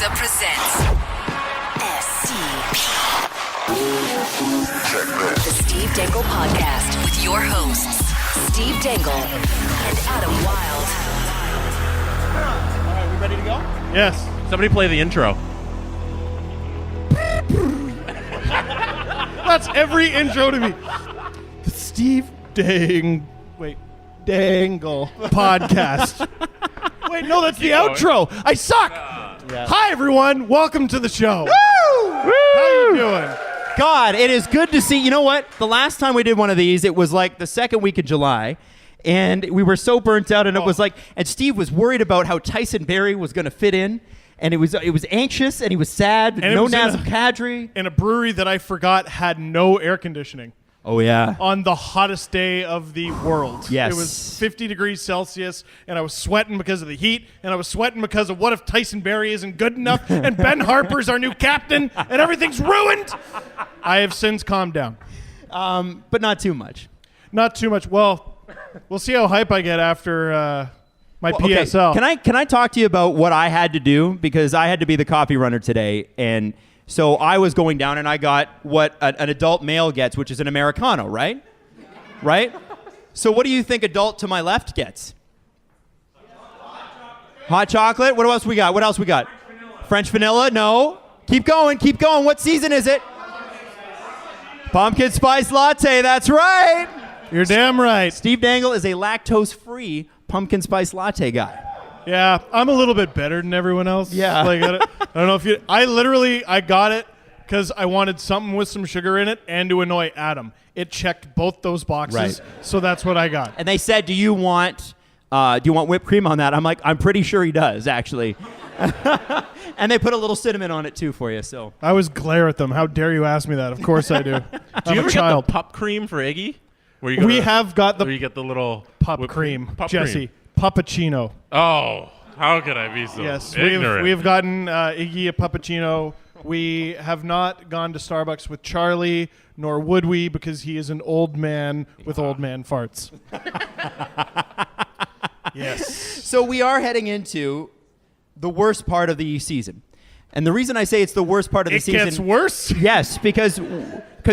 Pizza presents SCP. The Steve Dangle Podcast with your hosts, Steve Dangle and Adam Wilde. All right, we ready to go? Yes. Somebody play the intro. That's every intro to me. The Steve Dangle Podcast. Wait, no, that's the outro. I suck. Yeah. Hi, everyone. Welcome to the show. Woo! How you doing? God, it is good to see. You know what? The last time we did one of these, it was like the second week of July, and we were so burnt out, and it was like, and Steve was worried about how Tyson Barrie was going to fit in, and it was anxious, and he was sad. And no it was Nazem Kadri. In a brewery that I forgot had no air conditioning. Oh yeah. On the hottest day of the world. Yes. It was 50 degrees Celsius, and I was sweating because of the heat, and I was sweating because of what if Tyson Barrie isn't good enough, and Ben Harper's our new captain, and everything's ruined. I have since calmed down. But not too much. Not too much. Well, we'll see how hype I get after my PSL. Okay. Can I talk to you about what I had to do, because I had to be the coffee runner today, and so I was going down and I got what an adult male gets, which is an Americano, right? Right? So what do you think adult to my left gets? Hot chocolate. What else we got? What else we got? French vanilla. No. Keep going. Keep going. What season is it? Pumpkin spice latte. That's right. You're damn right. Steve Dangle is a lactose-free pumpkin spice latte guy. Yeah, I'm a little bit better than everyone else. Yeah. Like, I don't know if you... I got it because I wanted something with some sugar in it and to annoy Adam. It checked both those boxes, Right. so that's what I got. And they said, do you want whipped cream on that? I'm like, I'm pretty sure he does, actually. And they put a little cinnamon on it, too, for you. So I always glare at them. How dare you ask me that? Of course I do. Do I'm you a ever child. get the pup cream for Iggy? Where you We have got where the you get the little pup whipped cream, Pup Jesse. cream. Puppuccino. Oh, how could I be so Yes, ignorant? we have gotten Iggy a puppuccino. We have not gone to Starbucks with Charlie, nor would we, because he is an old man with old man farts. Yes. So we are heading into the worst part of the season. And the reason I say it's the worst part of the It season... gets worse? Yes, because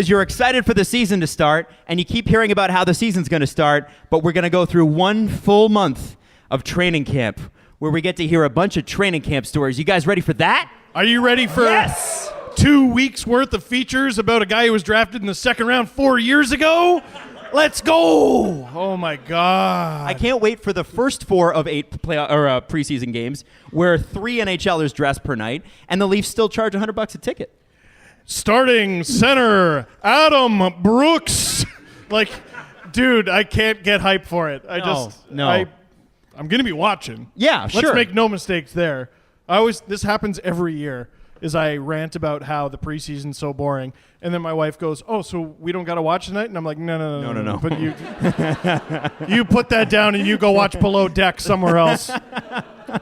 you're excited for the season to start, and you keep hearing about how the season's going to start, but we're going to go through one full month of training camp where we get to hear a bunch of training camp stories. You guys ready for that? Are you ready for Yes! 2 weeks worth of features about a guy who was drafted in the second round 4 years ago? Let's go! Oh my God! I can't wait for the first 4 of 8 preseason games where 3 NHLers dress per night, and the Leafs still charge $100 a ticket. Starting center, Adam Brooks. Like, dude, I can't get hype for it. I'm gonna be watching. Yeah, sure. Let's make no mistakes there. This happens every year. Is I rant about how the preseason's so boring, and then my wife goes, "Oh, so we don't got to watch tonight?" And I'm like, "No. But you put that down and you go watch Below Deck somewhere else.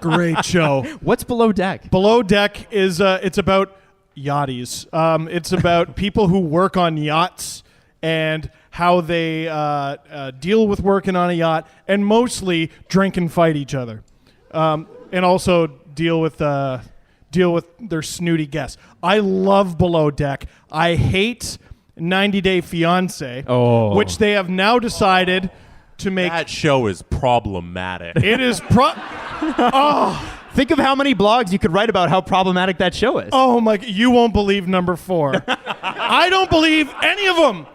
Great show. What's Below Deck? Below Deck is it's about yachties. It's about people who work on yachts and how they deal with working on a yacht, and mostly drink and fight each other, and also deal with their snooty guests. I love Below Deck. I hate 90 Day Fiancé, which they have now decided to make. That show is problematic. It is Think of how many blogs you could write about how problematic that show is. Oh my! You won't believe number 4. I don't believe any of them.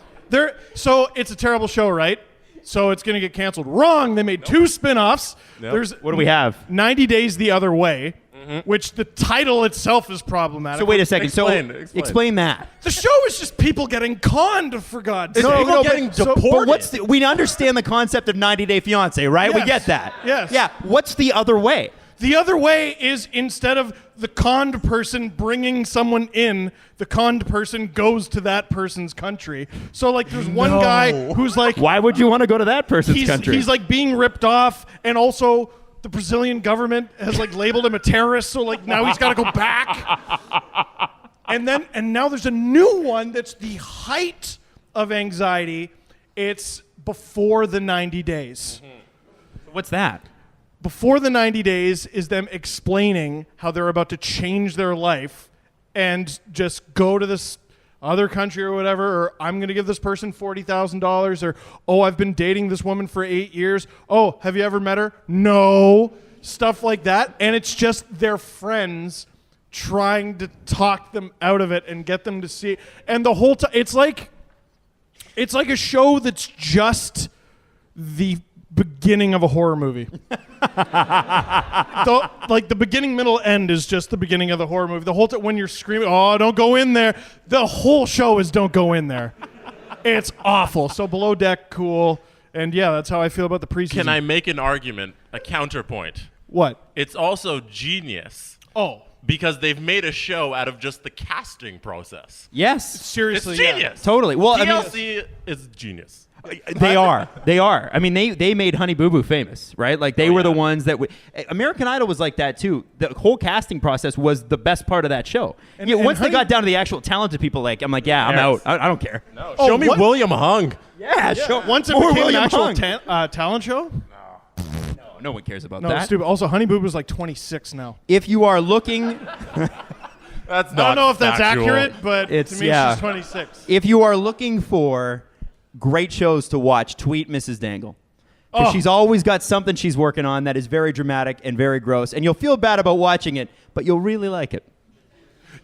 So it's a terrible show, right? So it's going to get canceled. Wrong. They made 2 spin-offs. Nope. What do we have? 90 Days the Other Way, which the title itself is problematic. So wait a second. Explain that. The show is just people getting conned, for God's sake. people getting deported. But we understand the concept of 90 Day Fiancé, right? We Yes. get that. Yes. Yeah. What's the other way? The other way is, instead of the conned person bringing someone in, the conned person goes to that person's country. So, like, there's one guy who's like... Why would you want to go to that person's country? He's, like, being ripped off, and also the Brazilian government has, like, labeled him a terrorist, so, like, now he's got to go back. And now there's a new one that's the height of anxiety. It's before the 90 days. What's that? before the 90 days is them explaining how they're about to change their life and just go to this other country or whatever, or I'm going to give this person $40,000, or, oh, I've been dating this woman for 8 years. Oh, have you ever met her? No. Stuff like that. And it's just their friends trying to talk them out of it and get them to see. And the whole time, it's like a show that's just the beginning of a horror movie. The beginning, middle, end is just the beginning of the horror movie. The whole time when you're screaming, oh, don't go in there. The whole show is don't go in there. It's awful. So Below Deck, cool. And yeah, that's how I feel about the preseason. Can I make an argument, a counterpoint? What? It's also genius. Oh. Because they've made a show out of just the casting process. Yes. Seriously, It's genius. yeah. Totally. Well, TLC is genius. They are. I mean, they made Honey Boo Boo famous, right? Like they were the ones that American Idol was like that too. The whole casting process was the best part of that show. And once they Honey- got down to the actual talented people, like I'm like, yeah, I'm out. I don't care. No, Oh, show me what? William Hung. Yeah, sure. Once it More became an William actual Hung. talent show? No one cares about No, that. it's stupid. Also, Honey Boo Boo's like 26 now. If you are looking, That's I not don't know if that's factual. accurate, but It's- to me, yeah. she's 26. if you are looking for great shows to watch, tweet Mrs. Dangle. Because Oh. she's always got something she's working on that is very dramatic and very gross, and you'll feel bad about watching it, but you'll really like it.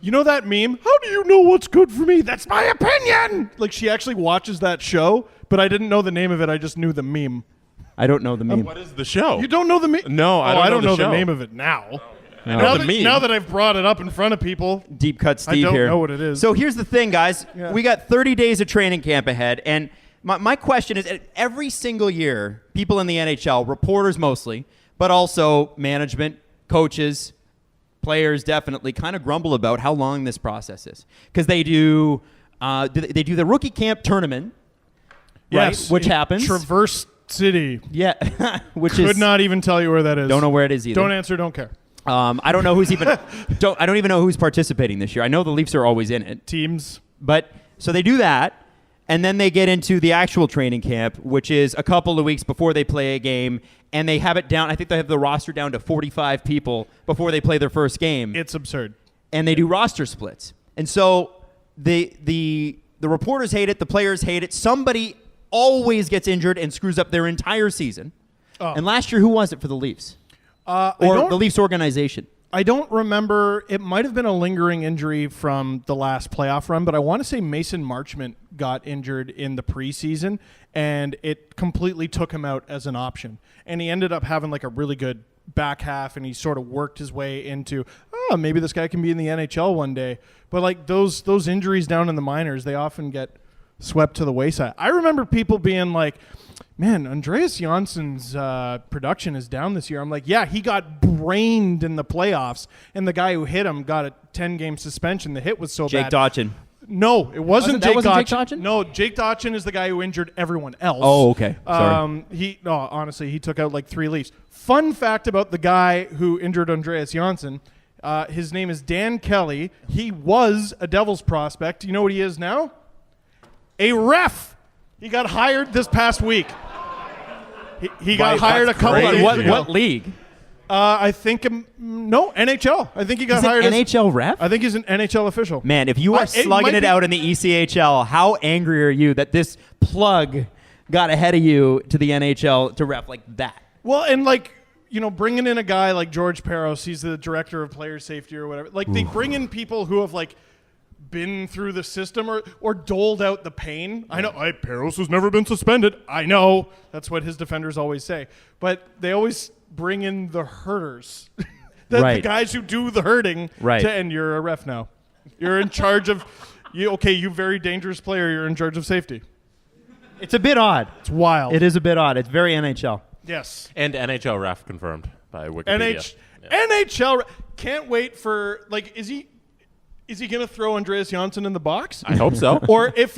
You know that meme? How do you know what's good for me? That's my opinion. Like she actually watches that show, but I didn't know the name of it. I just knew the meme. I don't know the meme. What is the show? You don't know the meme? No, I don't know the the show. name of it now. I know the meme. Now that I've brought it up in front of people, Deep cut Steve I don't here. know what it is. So here's the thing, guys. Yeah. We got 30 days of training camp ahead, and my question is, every single year, people in the NHL, reporters mostly, but also management, coaches, players definitely kind of grumble about how long this process is. Because they do the rookie camp tournament, right? yes, Which in happens. Traverse City. Yeah, which Could is not even tell you where that is. don't know where it is either. Don't answer. Don't care. I don't know who's even I don't even know who's participating this year. I know the Leafs are always in it. Teams. But so they do that, and then they get into the actual training camp, which is a couple of weeks before they play a game, and they have it down. I think they have the roster down to 45 people before they play their first game, It's absurd. and they do roster splits. And so the reporters hate it, the players hate it. Somebody always gets injured and screws up their entire season. Oh. And last year, who was it for the Leafs? Or the Leafs organization? I don't remember. It might have been a lingering injury from the last playoff run, but I want to say Mason Marchment got injured in the preseason, and it completely took him out as an option. And he ended up having like a really good back half, and he sort of worked his way into, oh, maybe this guy can be in the NHL one day. But like those injuries down in the minors, they often get swept to the wayside. I remember people being like, man, Andreas Janssen's production is down this year. I'm like, yeah, he got brained in the playoffs, and the guy who hit him got a 10-game suspension. The hit was so Jake bad. Dotchin. No, it wasn't That Jake wasn't Dotchin. Jake Dotchin? No, Jake Dotchin is the guy who injured everyone else. Oh, okay. Sorry. Honestly, he took out like 3 Leafs. Fun fact about the guy who injured Andreas Janssen, his name is Dan Kelly. He was a Devils prospect. You know what he is now? A ref. He got hired this past week. He got hired a couple of crazy. days ago. What league? I think no NHL. I think he got He's hired an as NHL ref? I think he's an NHL official. Man, if you are It slugging might it be- out in the ECHL, how angry are you that this plug got ahead of you to the NHL to ref like that? Well, and like, you know, bringing in a guy like George Peros, he's the director of player safety or whatever. Like they bring in people who have like been through the system or doled out the pain. I know Peros has never been suspended. I know. That's what his defenders always say. But they always bring in the hurters. the Right. guys who do the hurting. Right. And you're a ref now. You're in charge of you very dangerous player, you're in charge of safety. It's a bit odd. It's wild. It is a bit odd. It's very NHL. Yes. And NHL ref confirmed by Wikipedia. NHL can't wait for like is he going to throw Andreas Janssen in the box? I hope so. Or if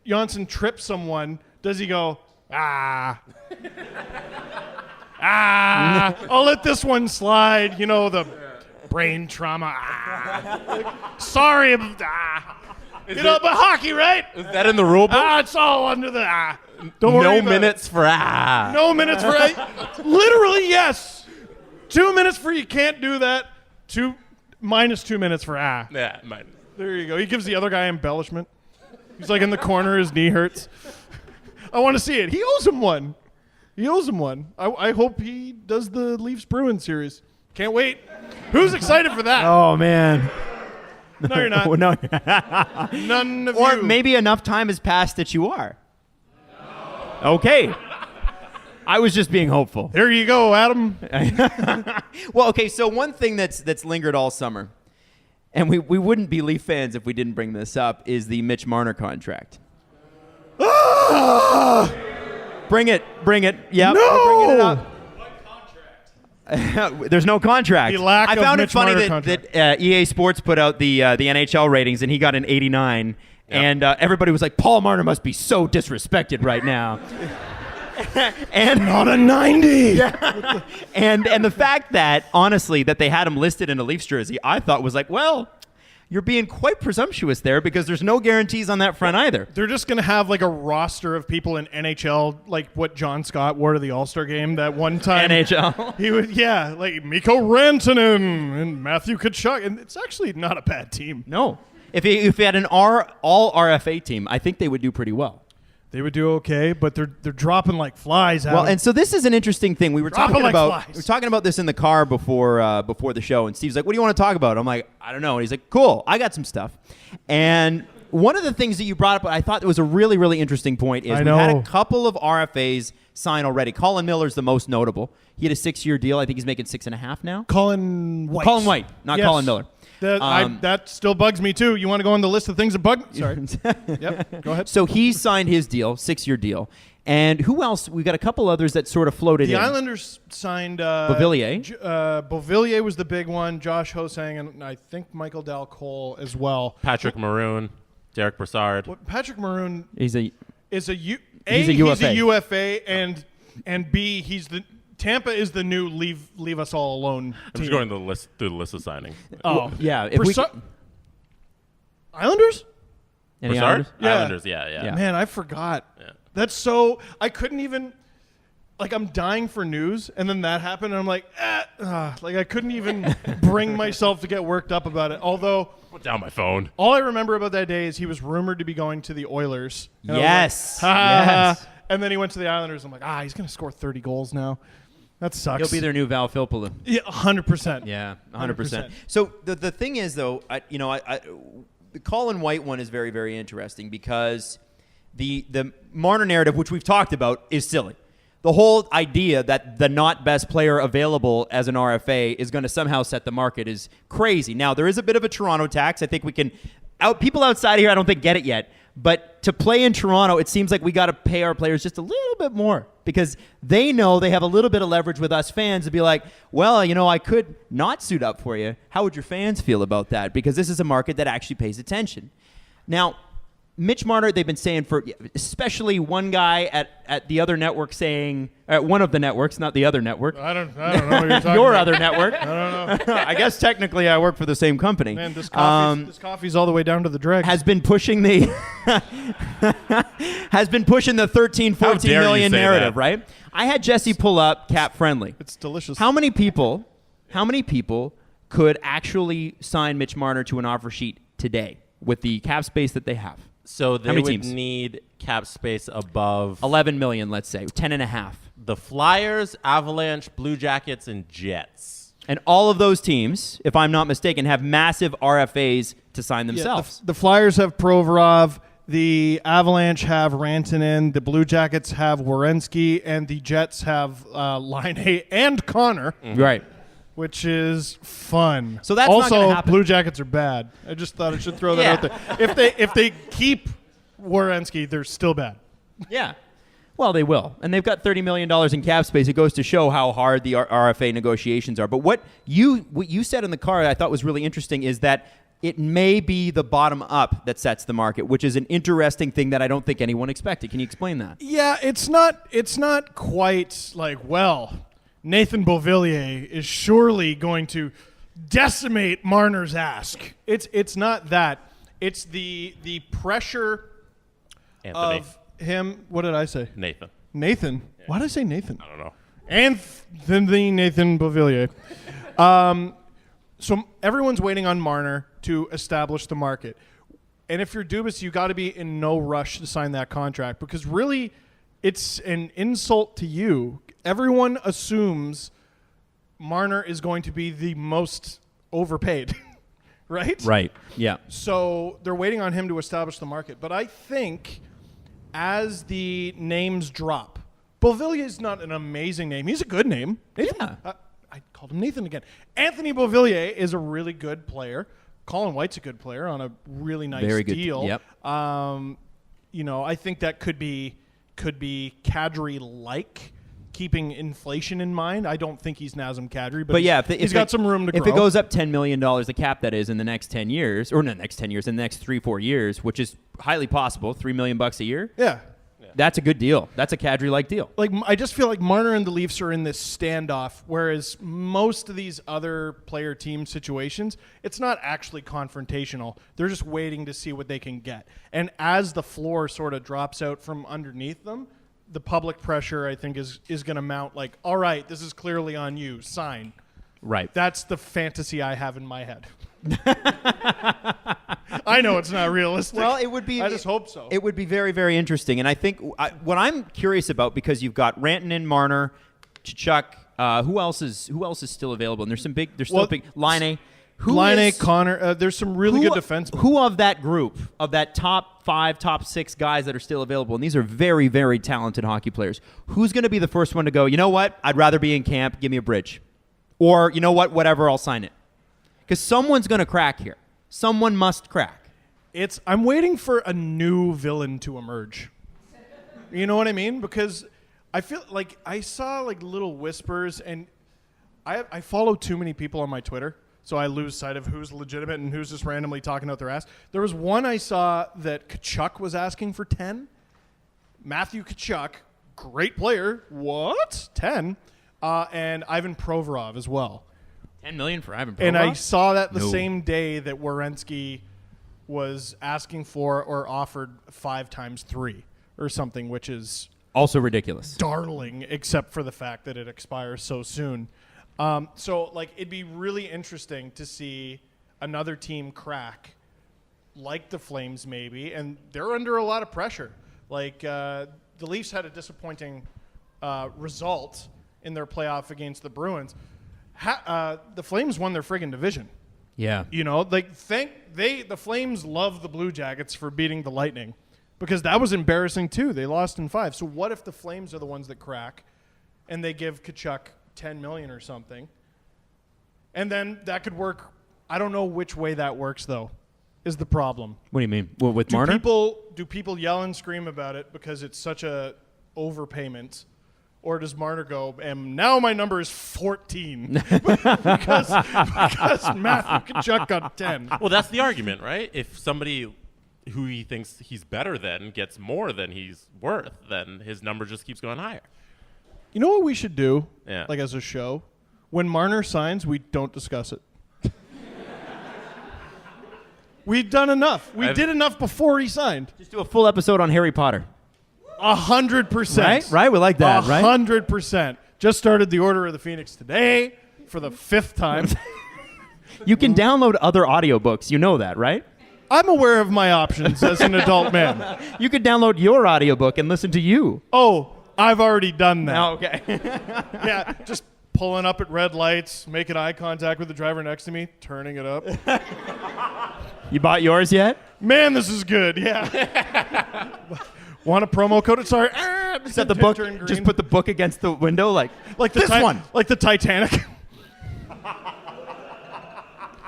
Janssen trips someone, does he go, I'll let this one slide, you know, the brain trauma. Sorry. But hockey, right? Is that in the rule book? It's all under the Don't worry No about minutes for No minutes for literally, yes. 2 minutes for you can't do that. Minus 2 minutes for Yeah, mine. There you go. He gives the other guy embellishment. He's like in the corner, his knee hurts. I want to see it. He owes him one. I hope he does the Leafs Bruins series. Can't wait. Who's excited for that? Oh, man. No, you're not. No. None of Or you. maybe enough time has passed that you are. Okay. I was just being hopeful. There you go, Adam. Well, okay, so one thing that's lingered all summer, and we wouldn't be Leaf fans if we didn't bring this up, is the Mitch Marner contract. Bring it. Yeah, No! we're bringing it up. There's no contract. The lack I of found Mitch it funny Marner that EA Sports put out the NHL ratings, and he got an 89, and everybody was like, Paul Marner must be so disrespected right now. And Not a 90. yeah. and the fact that, honestly, that they had him listed in a Leafs jersey, I thought was like, well, you're being quite presumptuous there because there's no guarantees on that front either. They're just going to have like a roster of people in NHL, like what John Scott wore to the All-Star game that one time. NHL. He would, yeah, like Mikko Rantanen and Matthew Tkachuk. And it's actually not a bad team. No. If he had an all RFA team, I think they would do pretty well. They would do okay, but they're dropping like flies out. Well, and so this is an interesting thing. We were Dropping talking like about flies. we were talking about this in the car before the show, and Steve's like, "What do you want to talk about?" I'm like, "I don't know." And he's like, "Cool, I got some stuff." And one of the things that you brought up, I thought was a really, really interesting point, is I we had know. a couple of RFAs sign already. Colin Miller's the most notable. He had a 6-year deal. I think he's making 6.5 now. Colin White. Colin White, not Yes. Colin Miller. That still bugs me too. You want to go on the list of things that bug? Sorry. Yep. Go ahead. So he signed his deal, 6-year deal. And who else? We got a couple others that sort of floated The in. Islanders signed Beauvillier. Beauvillier was the big one. Josh Hosang and I think Michael Dal Cole as well. Patrick Maroon, Derek Brassard. What, Patrick Maroon He's a is He's a UFA. UFA, and B, Tampa is the new leave us all alone I'm team. just going through the list of signing. Oh yeah. If we Islanders? any Brassard? Islanders? Yeah. Islanders, yeah. Yeah. Man, I forgot. Yeah. That's so. I couldn't even. Like, I'm dying for news, and then that happened, and I'm like, like I couldn't even bring myself to get worked up about it. Although, Put down my phone. all I remember about that day is he was rumored to be going to the Oilers. And I was Yes. like, ha. Yes. And then he went to the Islanders. I'm like, he's going to score 30 goals now. That sucks. He'll be their new Val Filppula. Yeah, 100%. Yeah, 100%. So the thing is, though, the Colin White one is very, very interesting because the Marner narrative, which we've talked about, is silly. The whole idea that the not best player available as an RFA is going to somehow set the market is crazy. Now, there is a bit of a Toronto tax. I think we can people outside here, I don't think, get it yet. But to play in Toronto, it seems like we got to pay our players just a little bit more because they know they have a little bit of leverage with us fans to be like, well, I could not suit up for you. How would your fans feel about that? Because this is a market that actually pays attention. Now, Mitch Marner, they've been saying for, especially one guy at the other network saying, at one of the networks, not the other network. I don't know what you're talking Your about. other network. I don't know. I guess technically I work for the same company. Man, this coffee's all the way down to the dregs. Has been pushing the the 13, 14 dare you million say narrative, that? right? I had Jesse pull up Cap Friendly. It's delicious. How many people could actually sign Mitch Marner to an offer sheet today with the cap space that they have? So they many would teams? need cap space above 11 million, let's say, 10.5. the Flyers, Avalanche, Blue Jackets, and Jets. And all of those teams, if I'm not mistaken, have massive RFAs to sign themselves. The Flyers have Provorov. The Avalanche have Rantanen. The Blue Jackets have Werenski. And the Jets have Laine and Connor. Right. Which is fun. So that's not gonna also happen. Blue Jackets are bad. I just thought I should throw that out there. If they keep Werenski, they're still bad. Yeah. Well, they will. And they've got $30 million in cap space. It goes to show how hard the RFA negotiations are. But what you said in the car that I thought was really interesting is that it may be the bottom up that sets the market, which is an interesting thing that I don't think anyone expected. Can you explain that? Yeah, it's not quite like, well, Nathan Beauvillier is surely going to decimate Marner's ask. It's not that. It's the pressure Anthony. of him. What did I say? Nathan. Nathan. Yeah. Why did I say Nathan? I don't know. Anthony Nathan Beauvillier. So everyone's waiting on Marner to establish the market. And if you're Dubas, you got to be in no rush to sign that contract because really it's an insult to you. Everyone assumes Marner is going to be the most overpaid, right? Right, yeah. So they're waiting on him to establish the market. But I think as the names drop, Beauvillier is not an amazing name. He's a good name. Nathan, Yeah. I called him Nathan again. Anthony Beauvillier is a really good player. Colin White's a good player on a really nice Very good. deal. Yep. I think that could be Kadri-like, keeping inflation in mind. I don't think he's Nazem Kadri, but yeah, he's got some room to grow. If it goes up $10 million, the cap that is in the next 10 years, or not the next 10 years, in the next 3-4 years, which is highly possible, $3 million a year. Yeah. That's a good deal. That's a Kadri-like deal. Like I just feel like Marner and the Leafs are in this standoff, whereas most of these other player team situations, it's not actually confrontational. They're just waiting to see what they can get. And as the floor sort of drops out from underneath them, the public pressure, I think, is going to mount like, all right, this is clearly on you. Sign. Right. That's the fantasy I have in my head. I know it's not realistic. Well, it would be. I just hope so. It would be very, very interesting. And I think what I'm curious about, because you've got Rantanen, Marner, Tkachuk. Who else is still available? And there's some big. There's still big. Laine. Connor. There's some really good defensemen. Who of that group, of that top 5, top 6 guys that are still available, and these are very, very talented hockey players, who's going to be the first one to go, you know what, I'd rather be in camp, give me a bridge. Or, you know what, whatever, I'll sign it. Because someone's going to crack here. Someone must crack. I'm waiting for a new villain to emerge. You know what I mean? Because I feel like I saw like little whispers, and I follow too many people on my Twitter, so I lose sight of who's legitimate and who's just randomly talking out their ass. There was one I saw that Tkachuk was asking for 10. Matthew Tkachuk, great player. What? 10? And Ivan Provorov as well. $10 million for Ivan Provorov? And I saw that the same day that Werenski was asking for or offered 5 times 3 or something, which is also ridiculous. Darling, except for the fact that it expires so soon. So, like, it'd be really interesting to see another team crack, like the Flames maybe, and they're under a lot of pressure. Like, the Leafs had a disappointing result in their playoff against the Bruins. The Flames won their friggin' division. Yeah. You know, like the Flames love the Blue Jackets for beating the Lightning, because that was embarrassing too. They lost in 5. So what if the Flames are the ones that crack and they give Tkachuk $10 million or something? And then that could work. I don't know which way that works though, is the problem. What do you mean? Well, with Marner? Do people yell and scream about it because it's such a overpayment? Or does Marner go, and now my number is 14 because Matthew Tkachuk got 10? Well, that's the argument, right? If somebody who he thinks he's better than gets more than he's worth, then his number just keeps going higher. You know what we should do, Yeah. like as a show? When Marner signs, we don't discuss it. We've done enough. We did enough before he signed. Just do a full episode on Harry Potter. 100%. Right? We like that, right? 100%. Just started the Order of the Phoenix today for the 5th time. You can download other audiobooks. You know that, right? I'm aware of my options as an adult man. You could download your audiobook and listen to you. Oh, I've already done that. Oh, okay. Yeah, just pulling up at red lights, making eye contact with the driver next to me, turning it up. You bought yours yet? Man, this is good. Yeah. Want a promo code? Sorry. Set the book. Just put the book against the window, like this one, like the Titanic.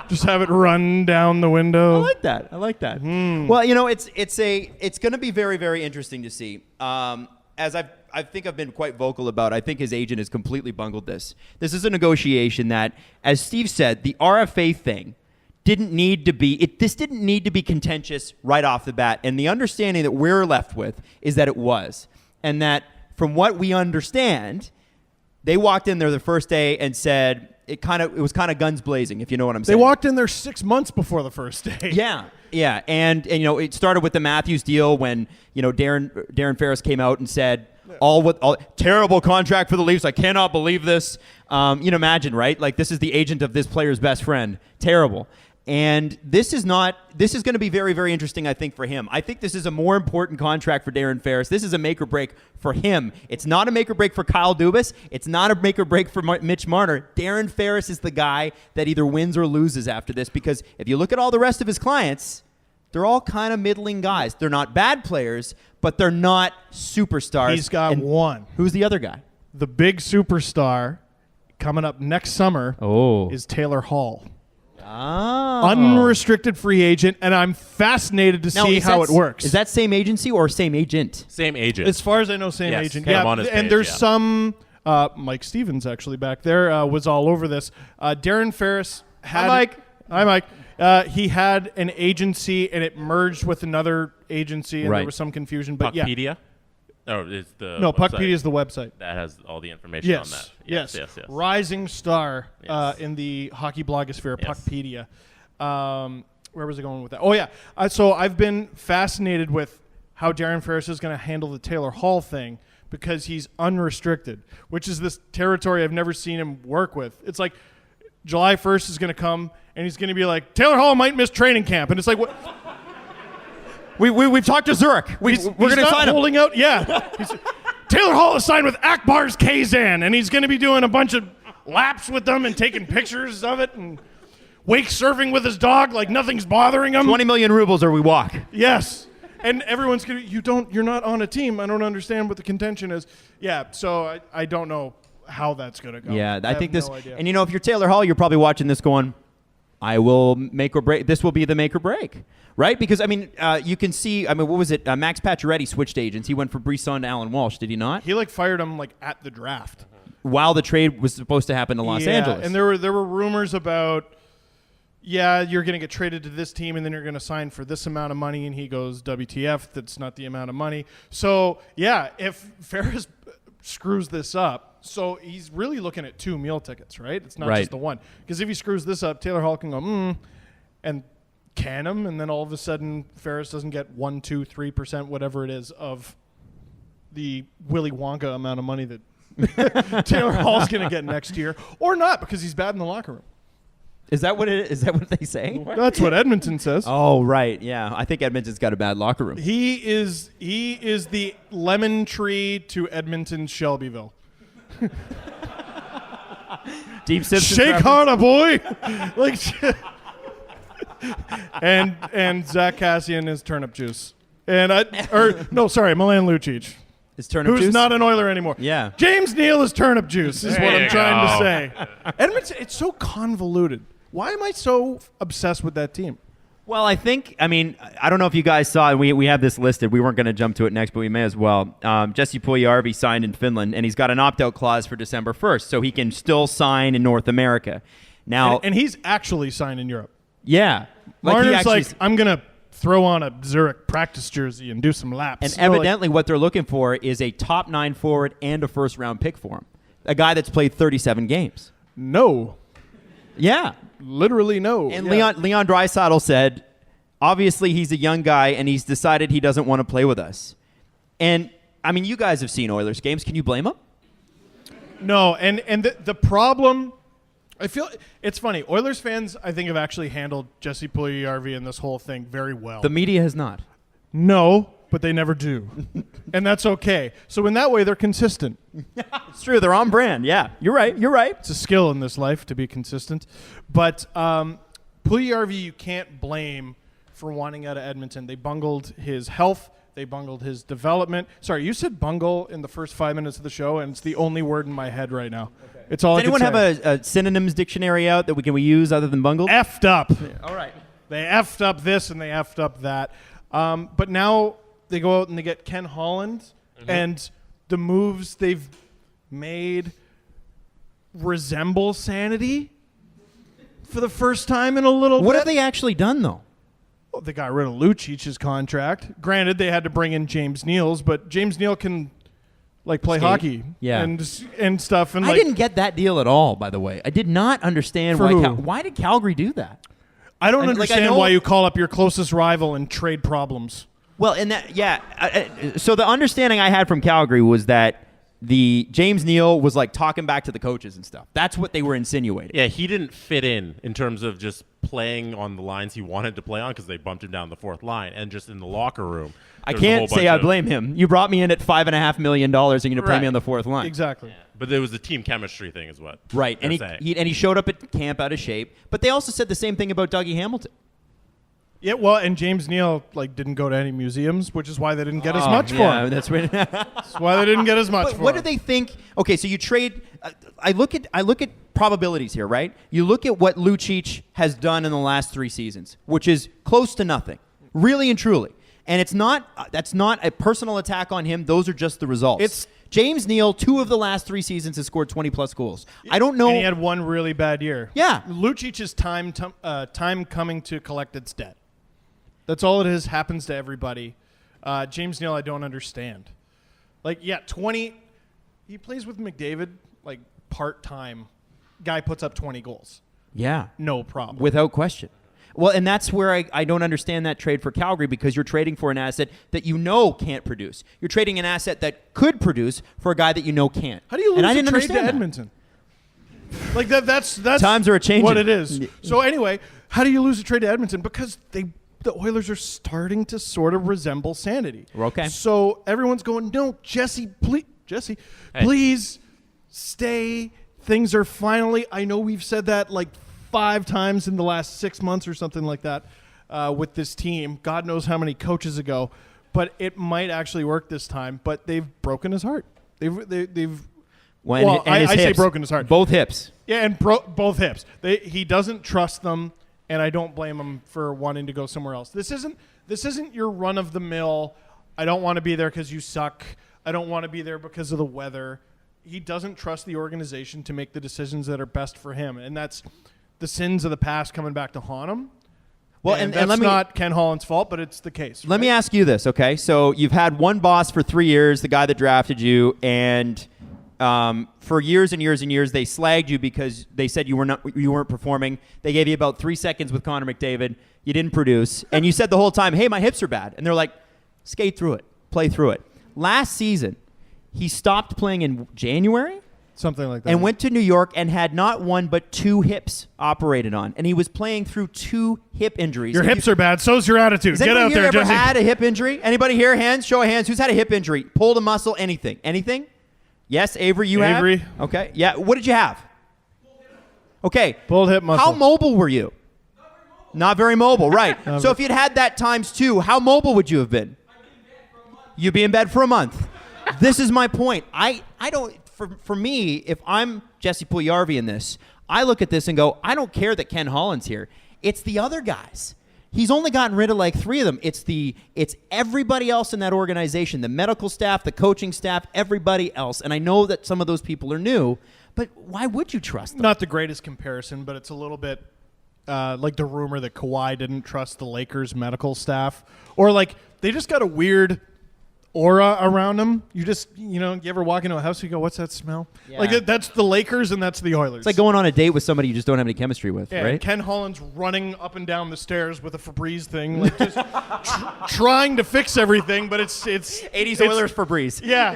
Just have it run down the window. I like that. Well, you know, it's going to be very, very interesting to see. As I think I've been quite vocal about, I think his agent has completely bungled this. This is a negotiation that, as Steve said, the RFA thing didn't need to be contentious right off the bat. And the understanding that we're left with is that it was. And that from what we understand, they walked in there the first day and said, it was kind of guns blazing, if you know what I'm They saying. walked in there 6 months before the first day. Yeah, and it started with the Matthews deal when Darren Ferris came out and said all terrible contract for the Leafs. I cannot believe this. Imagine, right? Like, this is the agent of this player's best friend. Terrible. And this is going to be very, very interesting, I think, for him. I think this is a more important contract for Darren Ferris. This is a make or break for him. It's not a make or break for Kyle Dubas. It's not a make or break for Mitch Marner. Darren Ferris is the guy that either wins or loses after this, because if you look at all the rest of his clients, they're all kind of middling guys. They're not bad players, but they're not superstars. He's got one. Who's the other guy? The big superstar coming up next summer is Taylor Hall. Oh. Unrestricted free agent, and I'm fascinated to see how it works. Is that same agency or same agent? Same agent. As far as I know, same agent. Kind of on his and page, there's yeah. some Mike Stevens actually back there was all over this. Darren Ferris had Hi, Mike. He had an agency, and it merged with another agency, and there was some confusion. But Puckpedia? Oh, it's the no, website. Puckpedia is the website. That has all the information on that. Yes. Yes. Rising star Yes. in the hockey blogosphere, Yes. Puckpedia. Where was I going with that? Oh, yeah. So I've been fascinated with how Darren Ferris is going to handle the Taylor Hall thing, because he's unrestricted, which is this territory I've never seen him work with. It's like July 1st is going to come, and he's going to be like, Taylor Hall might miss training camp. And it's like, what? We've talked to Zurich. We're going to sign him. Holding out. Yeah. Taylor Hall is signed with Akbar's Kazan, and he's going to be doing a bunch of laps with them and taking pictures of it and wake surfing with his dog like nothing's bothering him. 20 million rubles or we walk. Yes. And everyone's going to, you're not on a team. I don't understand what the contention is. Yeah, so I don't know how that's going to go. Yeah, I think have this, no idea. and if you're Taylor Hall, you're probably watching this going, I will make or break. This will be the make or break, right? Because, you can see, what was it? Max Pacioretty switched agents. He went from Brisson to Alan Walsh, did he not? He fired him at the draft. While the trade was supposed to happen to Los Angeles. And there were rumors about, you're going to get traded to this team and then you're going to sign for this amount of money. And he goes, WTF, that's not the amount of money. So, if Ferris screws this up, so he's really looking at 2 meal tickets, right? It's not just the one. Because if he screws this up, Taylor Hall can go, and can him, and then all of a sudden Ferris doesn't get 1, 2, 3%, whatever it is, of the Willy Wonka amount of money that Taylor Hall's going to get next year, or not, because he's bad in the locker room. Is that what they say? That's what Edmonton says. Oh, right. Yeah. I think Edmonton's got a bad locker room. He is the lemon tree to Edmonton's Shelbyville. Deep Simpsons Shake reference. harder, boy. And Zach Cassian is turnip juice. Milan Lucic. Is turnip Who's juice? not an Oiler anymore. Yeah. James Neal is turnip juice, is There what I'm you trying to go. say. Edmonton, it's so convoluted. Why am I so obsessed with that team? Well, I don't know if you guys saw it. We have this listed. We weren't going to jump to it next, but we may as well. Jesse Puljujärvi signed in Finland, and he's got an opt-out clause for December 1st, so he can still sign in North America. Now, And he's actually signed in Europe. yeah. Marner's I'm going to throw on a Zurich practice jersey and do some laps. And evidently what they're looking for is a top 9 forward and a first-round pick for him. A guy that's played 37 games. No. Yeah. Literally no. And Leon Draisaitl said, obviously he's a young guy and he's decided he doesn't want to play with us. And, you guys have seen Oilers games. Can you blame him? No, and the problem, I feel, it's funny. Oilers fans, I think, have actually handled Jesse Puljujärvi and this whole thing very well. The media has not. No, but they never do. And that's okay. So in that way, they're consistent. It's true. They're on brand. Yeah, you're right. It's a skill in this life to be consistent. But Puljujärvi, you can't blame for wanting out of Edmonton. They bungled his health. They bungled his development. Sorry, you said bungle in the first 5 minutes of the show, and it's the only word in my head right now. Okay. It's all Does anyone have a synonyms dictionary out that we use other than bungled? Effed up. Yeah. All right. They effed up this and they effed up that. But now they go out and they get Ken Holland, and the moves they've made resemble sanity for the first time in a little bit. What have they actually done, though? Well, they got rid of Lucic's contract. Granted, they had to bring in James Neal's, but James Neal can like play Skate. hockey, Yeah. and stuff. And I didn't get that deal at all, by the way. I did not understand For who? why did Calgary do that? I don't and, like, I understand know- why you call up your closest rival and trade problems. Well, and that, so the understanding I had from Calgary was that the James Neal was like talking back to the coaches and stuff. That's what they were insinuating. Yeah, he didn't fit in terms of just playing on the lines he wanted to play on because they bumped him down the fourth line, and just in the locker room. I there was a whole can't say bunch I of- blame him. You brought me in at $5.5 million and you're going to play me Right. on the fourth line. Exactly. But there was the team chemistry thing, is what. Right, and they're saying. he showed up at camp out of shape. But they also said the same thing about Dougie Hamilton. Yeah, well, and James Neal didn't go to any museums, which is why they didn't get as much for yeah, him. that's right. That's why they didn't get as much But for what him. do they think? Okay, so you trade. I look at probabilities here, right? You look at what Lucic has done in the last 3 seasons, which is close to nothing, really and truly. And it's not. That's not a personal attack on him. Those are just the results. It's- James Neal. 2 of the last 3 seasons has scored 20+ goals. I don't know. And he had one really bad year. Yeah. Lucic's time coming to collect its debt. That's all it is. Happens to everybody. James Neal, I don't understand. 20. He plays with McDavid part-time. Guy puts up 20 goals. Yeah. No problem. Without question. Well, and that's where I don't understand that trade for Calgary, because you're trading for an asset that you know can't produce. You're trading an asset that could produce for a guy that you know can't. How do you lose and I a didn't trade to understand that. Edmonton? That's Times are a-changing. what it is. So anyway, how do you lose a trade to Edmonton? Because the Oilers are starting to sort of resemble sanity. Okay. So everyone's going, no, Jesse, please stay. Things are finally. I know we've said that 5 times in the last 6 months or something like that with this team. God knows how many coaches ago, but it might actually work this time. But they've broken his heart. They've. Well, and his I say hips. broken his heart. Both hips. Yeah, and both hips. He doesn't trust them, and I don't blame him for wanting to go somewhere else. This isn't your run of the mill. I don't want to be there because you suck. I don't want to be there because of the weather. He doesn't trust the organization to make the decisions that are best for him, and that's the sins of the past coming back to haunt him. Well, and and that's let me not Ken Holland's fault, but it's the case. let me ask you this, okay? So you've had one boss for 3 years, the guy that drafted you, and for years and years and years, they slagged you because they said you weren't performing. They gave you about 3 seconds with Connor McDavid. You didn't produce, and you said the whole time, "Hey, my hips are bad," and they're like, "Skate through it, play through it." Last season, he stopped playing in January Something like that. and went to New York and had not 1 but 2 hips operated on, and he was playing through 2 hip injuries. Your hips are bad. So's your attitude. Has Get anybody out here there, ever Jesse. had a hip injury? Anybody here? Hands, show of hands. Who's had a hip injury? Pulled a muscle? Anything? Anything? Yes, Avery, you have? Avery. Okay. Yeah. What did you have? Okay. Pulled hip muscle. How mobile were you? Not very mobile, right. So if you'd had that times 2, how mobile would you have been? You'd be in bed for a month. This is my point. I don't, for me, if I'm Jesse Puljujarvi in this, I look at this and go, I don't care that Ken Holland's here. It's the other guys. He's only gotten rid of 3 of them. It's everybody else in that organization, the medical staff, the coaching staff, everybody else. And I know that some of those people are new, but why would you trust them? Not the greatest comparison, but it's a little bit like the rumor that Kawhi didn't trust the Lakers medical staff, or they just got a weird aura around them. You just, you ever walk into a house and you go, what's that smell? Yeah. That's the Lakers and that's the Oilers. It's like going on a date with somebody you just don't have any chemistry with, yeah, right? and Ken Holland's running up and down the stairs with a Febreze thing, just trying to fix everything, but it's 80s Oilers Febreze. Yeah,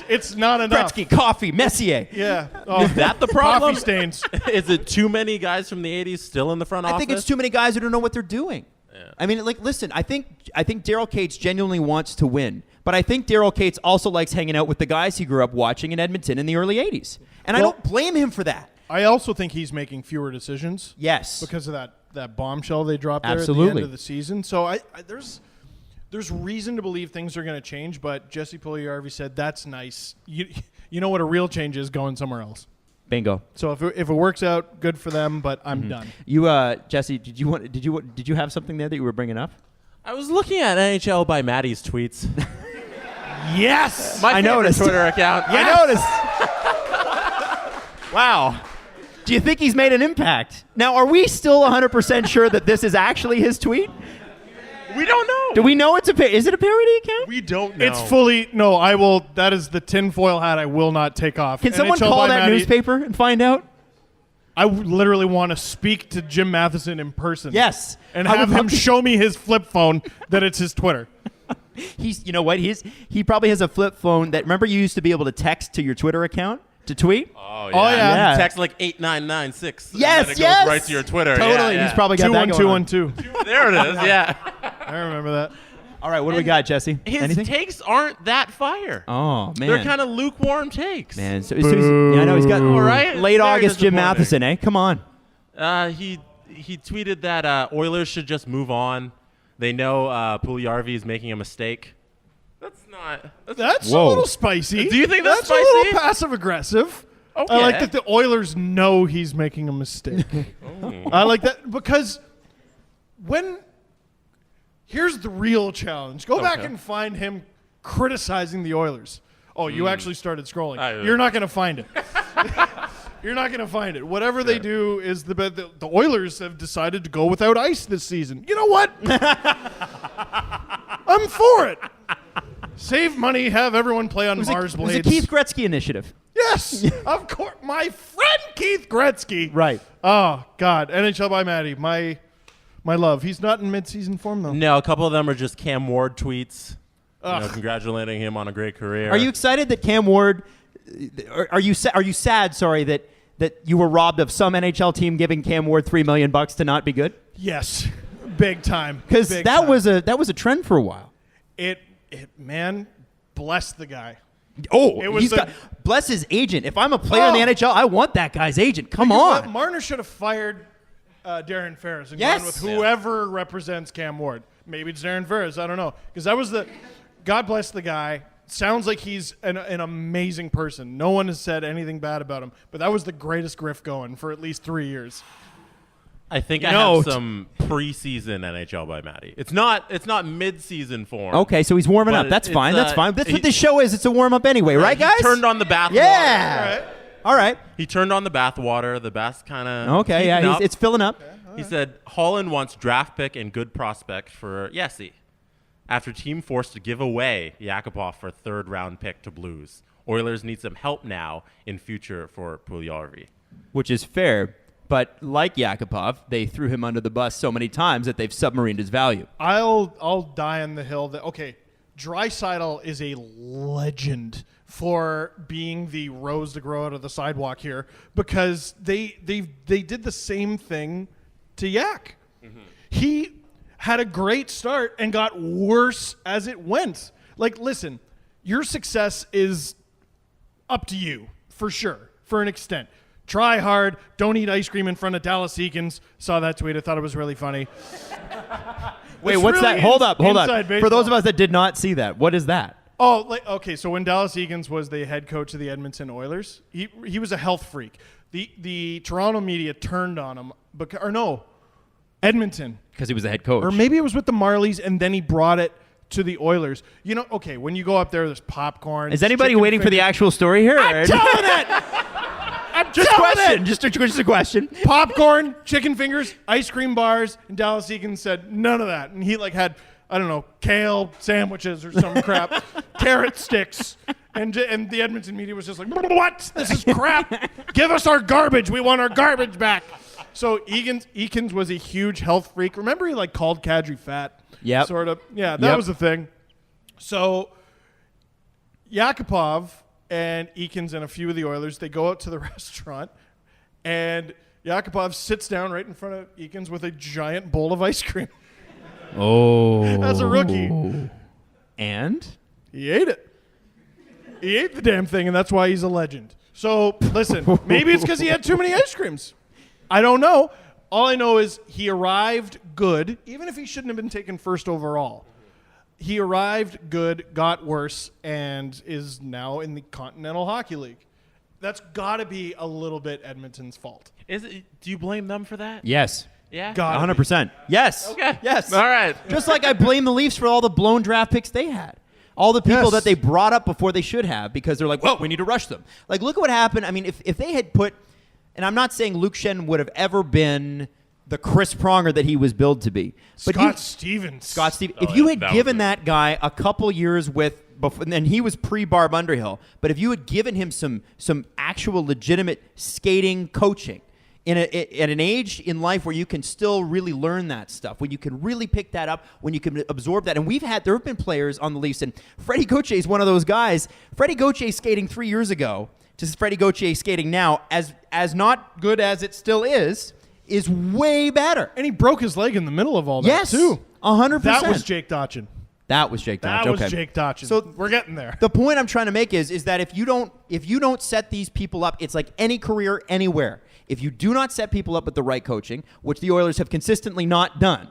it's not enough. Gretzky, Coffee, Messier. Yeah. Oh, Is that the problem? Coffee stains. Is it too many guys from the 80s still in the front office? I think it's too many guys who don't know what they're doing. Yeah. I mean, listen, I think Daryl Cates genuinely wants to win, but I think Daryl Cates also likes hanging out with the guys he grew up watching in Edmonton in the early 80s. And I don't blame him for that. I also think he's making fewer decisions. Yes. Because of that bombshell they dropped there at the Absolutely. end of the season. So there's reason to believe things are going to change, but Jesse Puljujärvi said that's nice. You know what a real change is, going somewhere else. Bingo. So if it works out, good for them, but I'm done. You, Jesse, did you have something there that you were bringing up? I was looking at NHL by Maddie's tweets. Yes! My favorite noticed. Twitter account. I noticed. Wow. Do you think he's made an impact? Now, are we still 100% sure that this is actually his tweet? We don't know. Do we know it's is it a parody account? We don't know. It's fully no. I will. That is the tinfoil hat I will not take off. Can someone NHL call by that Maddie, newspaper and find out? I literally want to speak to Jim Matheson in person. Yes. and I would have him love to- show me his flip phone that it's his Twitter. You know what? He probably has a flip phone that. Remember, you used to be able to text to your Twitter account to tweet. Oh yeah. Yeah. You text like 8996. Yes, and then it yes. goes right to your Twitter. Totally. Yeah, He's probably got that going on. 21212. There it is. Yeah. I remember that. All right, what do we got, Jesse? His Anything? takes aren't that fire. Oh man, They're kind of lukewarm takes. man. So yeah, I know he's got All right. late Very August Jim disappointing. Matheson. Come on. He tweeted that Oilers should just move on. They know Puljujarvi is making a mistake. That's Whoa. a little spicy. Do you think that's a little spicy? passive aggressive? Okay. I like that the Oilers know he's making a mistake. I like that because here's the real challenge. Go back and find him criticizing the Oilers. Oh, you actually started scrolling. You're not going to find it. You're not going to find it. Whatever they do is the Oilers have decided to go without ice this season. You know what? I'm for it. Save money, have everyone play on Mars It was blades. a Keith Gretzky initiative. Yes, of course. My friend Keith Gretzky. Right. Oh, God. NHL by Maddie. My love. He's not in midseason form, though. No, a couple of them are just Cam Ward tweets. Congratulating him on a great career. Are you excited that Cam Ward? Are you sad? Sorry that you were robbed of some NHL team giving Cam Ward $3 million to not be good. Yes. Big time. Because Big that time. was a trend for a while. Man, bless the guy. Oh, It was he's the- got bless his agent. If I'm a player in the NHL, I want that guy's agent. Come Because on. Marner should have fired Darren Ferris and Yes. gone with whoever represents Cam Ward. Maybe it's Darren Ferris. I don't know. Because that was God bless the guy. Sounds like he's an amazing person. No one has said anything bad about him. But that was the greatest grift going for at least 3 years. I think I No. have some preseason NHL by Maddie. It's not mid-season form. Okay, so he's warming But up. That's it's, fine. That's fine. That's what this show is. It's a warm up anyway, right, He guys? turned on the bath Yeah. water. Right. All right. He turned on the bath water. The bath's kind of Okay. Yeah. It's filling up. He said Holland wants draft pick and good prospect for Yessi. After team forced to give away Yakupov for third-round pick to Blues. Oilers need some help now in future for Puljujarvi. Which is fair. But like Yakupov, they threw him under the bus so many times that they've submarined his value. I'll die on the hill that Draisaitl is a legend for being the rose to grow out of the sidewalk here because they did the same thing to Yak. Mm-hmm. He had a great start and got worse as it went. Like, listen, your success is up to you for sure, for an extent. Try hard. Don't eat ice cream in front of Dallas Eakins. Saw that tweet. I thought it was really funny. Wait, It's what's really that? Hold up. inside For baseball. those of us that did not see that, what is that? Oh, okay. So when Dallas Eakins was the head coach of the Edmonton Oilers, he was a health freak. The Toronto media turned on him, Edmonton, Because he was the head coach. or maybe it was with the Marlies, and then he brought it to the Oilers. You know, okay, when you go up there, there's popcorn. Is anybody chicken waiting for the fingers. actual story here? I'm telling it. I'm Just telling question. it. Just a question. Popcorn, chicken fingers, ice cream bars, and Dallas Eakins said none of that, and he had I don't know, kale sandwiches or some crap, carrot sticks, and the Edmonton media was just like, what? This is crap. Give us our garbage. We want our garbage back. So Eakins was a huge health freak. Remember he called Kadri fat? Yep. Sort of. Yeah, that was the thing. So Yakupov and Eakins and a few of the Oilers, they go out to the restaurant, and Yakupov sits down right in front of Eakins with a giant bowl of ice cream. Oh. As a rookie. And? He ate it. He ate the damn thing, and that's why he's a legend. So, listen, maybe it's because he had too many ice creams. I don't know. All I know is he arrived good, even if he shouldn't have been taken first overall. He arrived good, got worse, and is now in the Continental Hockey League. That's got to be a little bit Edmonton's fault. Do you blame them for that? Yes. Yeah. Got 100%. Yes. Okay. Yes. All right. Just like I blame the Leafs for all the blown draft picks they had. All the people Yes. that they brought up before they should have because they're like, well, we need to rush them. Like, look at what happened. I mean, if they had put, and I'm not saying Luke Shen would have ever been the Chris Pronger that he was billed to be. But Scott Stevens. if you had given that guy a couple years and he was pre-Barb Underhill, but if you had given him some actual legitimate skating coaching at an age in life where you can still really learn that stuff, when you can really pick that up, when you can absorb that. And there have been players on the Leafs, and Freddie Gauthier is one of those guys. Freddie Gauthier skating 3 years ago to Freddie Gauthier skating now, as not good as it still is way better. And he broke his leg in the middle of all that, too. 100%. That was Jake Dotchin. That was Jake Dotchin. That was Jake Dotchin. So we're getting there. The point I'm trying to make is that if you don't set these people up, it's like any career anywhere. If you do not set people up with the right coaching, which the Oilers have consistently not done,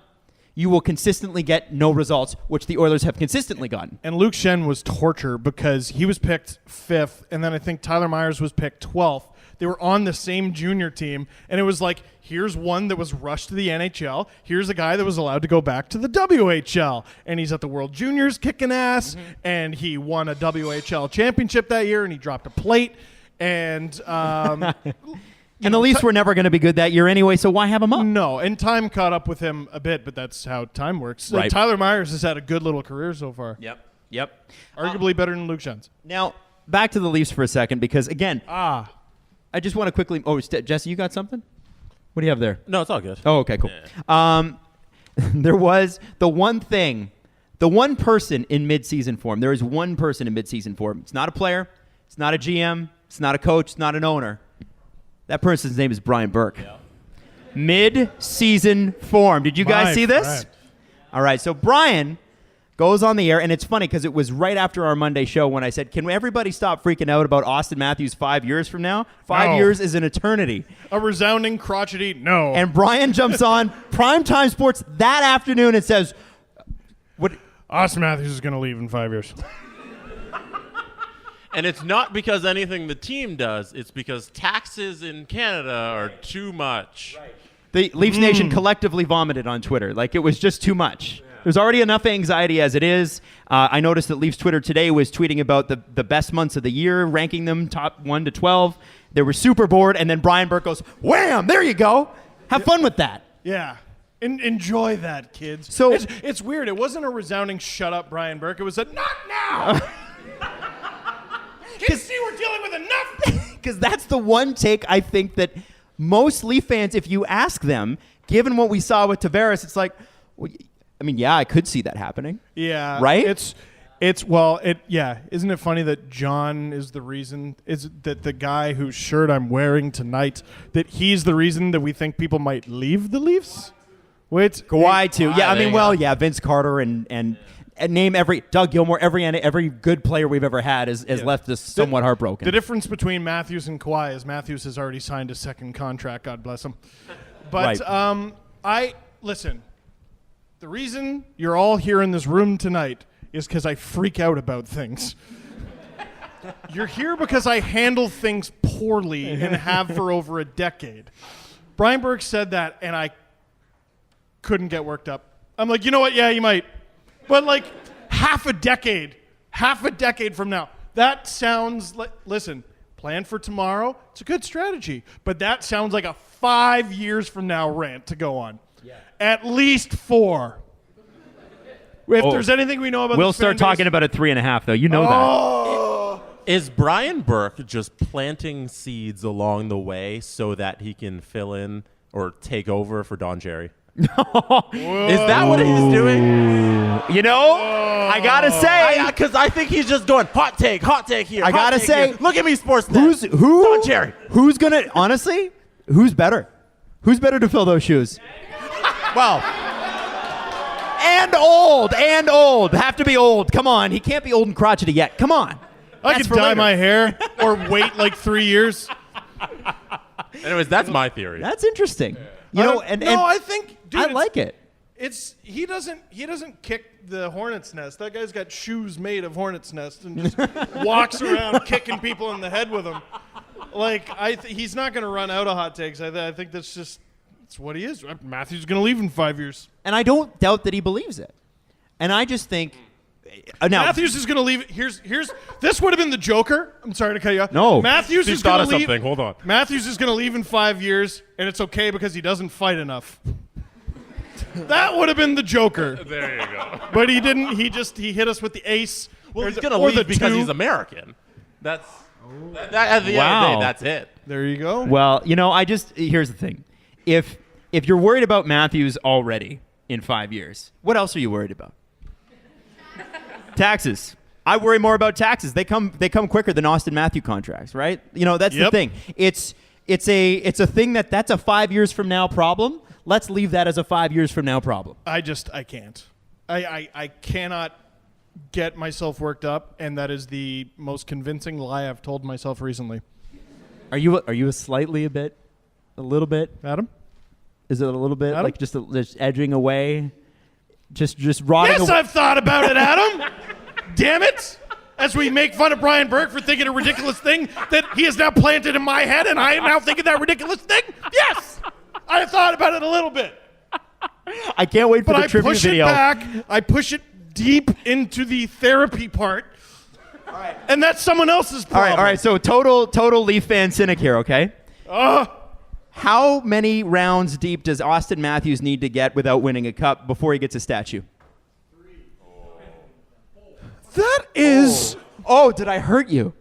you will consistently get no results, which the Oilers have consistently gotten. And Luke Schenn was torture because he was picked 5th, and then I think Tyler Myers was picked 12th. They were on the same junior team, and it was like, here's one that was rushed to the NHL. Here's a guy that was allowed to go back to the WHL, and he's at the World Juniors kicking ass, and he won a WHL championship that year, and he dropped a plate, and and the Leafs were never going to be good that year anyway, so why have him up? No, and time caught up with him a bit, but that's how time works. Right. Tyler Myers has had a good little career so far. Yep. Arguably better than Luke Schenn's. Now, back to the Leafs for a second, because, again, I just want to quickly... Oh, Jesse, you got something? What do you have there? No, it's all good. Oh, okay, cool. Yeah. There was the one person in mid-season form. There is one person in mid-season form. It's not a player. It's not a GM. It's not a coach. It's not an owner. That person's name is Brian Burke. Yeah. Mid-season form. Did you guys see this? Friend. All right, so Brian goes on the air, and it's funny because it was right after our Monday show when I said, can everybody stop freaking out about Austin Matthews 5 years from now? 5 years is an eternity. A resounding crotchety no. And Brian jumps on Primetime Sports that afternoon and says, "What? Austin Matthews is going to leave in 5 years." And it's not because anything the team does. It's because taxes in Canada are too much. Right. The Leafs Nation collectively vomited on Twitter. Like, it was just too much. Yeah. There's already enough anxiety as it is. I noticed that Leafs Twitter today was tweeting about the best months of the year, ranking them top 1 to 12. They were super bored, and then Brian Burke goes, wham, there you go. Have fun with that. Yeah. Enjoy that, kids. So it's weird. It wasn't a resounding shut up, Brian Burke. It was a not now. Kids, see, we're dealing with enough. Because that's the one take I think that most Leaf fans, if you ask them, given what we saw with Tavares, it's like, well, I mean, yeah, I could see that happening. Yeah. Right? Isn't it funny that John is the reason, is that the guy whose shirt I'm wearing tonight, that he's the reason that we think people might leave the Leafs? Wait. Kawhi, too. Yeah, I mean, Vince Carter and name every Doug Gilmour, every good player we've ever had has left us somewhat heartbroken. The difference between Matthews and Kawhi is Matthews has already signed a second contract. God bless him. But listen. The reason you're all here in this room tonight is because I freak out about things. You're here because I handle things poorly and have for over a decade. Brian Burke said that, and I couldn't get worked up. I'm like, you know what? Yeah, you might. But like half a decade from now, that sounds like, listen, plan for tomorrow. It's a good strategy. But that sounds like a 5 years from now rant to go on. Yeah. At least 4. If there's anything we know about we'll start talking about it 3.5, though. You know that. Is Brian Burke just planting seeds along the way so that he can fill in or take over for Don Cherry? Is that what he's doing? You know, I gotta say, because I think he's just going hot take here. I gotta say, here. Look at me, Sportsnet. Don Cherry. Who's gonna honestly? Who's better? Who's better to fill those shoes? Well, and old. Have to be old. Come on, he can't be old and crotchety yet. Come on. I could dye my hair or wait like 3 years. Anyways, that's my theory. That's interesting. You know, I think, dude, I like it. He doesn't kick the hornet's nest. That guy's got shoes made of hornet's nest and just walks around kicking people in the head with them. Like he's not going to run out of hot takes. I think that's what he is. Matthew's going to leave in 5 years. And I don't doubt that he believes it. And I just think, now Matthews is going to leave. Here's. This would have been the Joker. I'm sorry to cut you off. No. Matthews Steve is going thought to of leave. something. Hold on. Matthews is going to leave in 5 years, and it's okay because he doesn't fight enough. That would have been the Joker. There you go. But he didn't. He hit us with the ace. Well, or he's the- going to or the leave because two. he's American. That's at the end of the Wow. day, that's it. There you go. Well, here's the thing. If you're worried about Matthews already in 5 years, what else are you worried about? Taxes. I worry more about taxes. They come quicker than Austin Matthew contracts, right? That's the Yep. thing. It's a thing that's a 5 years from now problem. Let's leave that as a 5 years from now problem. I can't. I cannot get myself worked up, and that is the most convincing lie I've told myself recently. Are you a little bit? Adam? Is it a little bit Adam? like just edging away, just rotting? Yes, I've thought about it, Adam. Damn it! As we make fun of Brian Burke for thinking a ridiculous thing that he has now planted in my head, and I am now thinking that ridiculous thing. Yes, I have thought about it a little bit, I can't wait for but the I trivia push video. it back. I push it deep into the therapy part. All right. And that's someone else's problem. All right. So total Leaf fan cynic here, okay? How many rounds deep does Austin Matthews need to get without winning a cup before he gets a statue? That is. Oh, did I hurt you?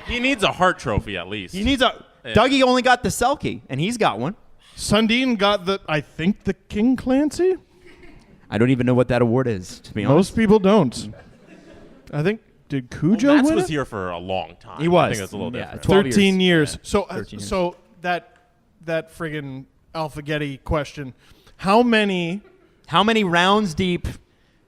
He needs a Hart Trophy at least. He needs a. Dougie only got the Selkie, and he's got one. Sundin got the King Clancy. I don't even know what that award is, to be honest. Most people don't. I think did Cujo Mats win was it? here for a long time. He was. I think that's a little Yeah, different. 12 13 years. So 13 years. so that friggin' Alphagetti question. How many rounds deep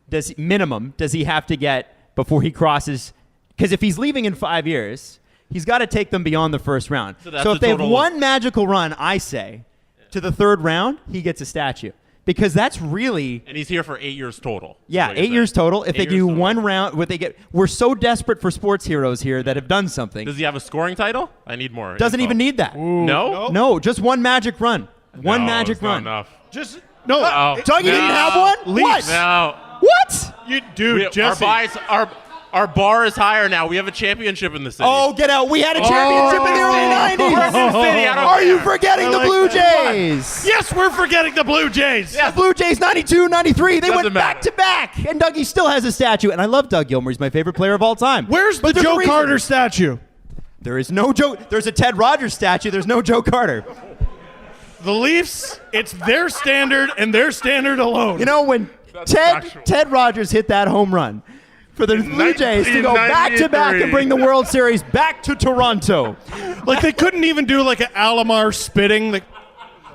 does he have to get before he crosses? Because if he's leaving in 5 years, he's got to take them beyond the first round. So that's So the if they have total- one magical run, I say, to the third round, he gets a statue. Because that's really, And he's here for 8 years total. yeah, is what you're 8 years saying. total. If 8 they years do total. one round, we're so desperate for sports heroes here that have done something. Does he have a scoring title? I need more. Doesn't info. even need that. No? No, just one magic run. One No, magic it's not run. enough. just no? No. Dougie didn't have one? Leafs. What? No. What? You dude, Our, Jesse. our bar is higher now. We have a championship in the city. Oh, get out. We had a championship in the early 90s. City, I don't Are you care. forgetting I the like Blue that. Jays? Yes, we're forgetting the Blue Jays. Yeah. The Blue Jays 92, 93. They Doesn't went matter. back to back. And Dougie still has a statue. And I love Doug Gilmour. He's my favorite player of all time. Where's But the there's a Joe reason. Carter statue? There is no Joe. There's a Ted Rogers statue. There's no Joe Carter. The Leafs, it's their standard and their standard alone. You know, when factual. Ted Rogers hit that home run for the Blue Jays to go back to back and 1993. bring the World Series back to Toronto. Like they couldn't even do like an Alomar spitting. Like,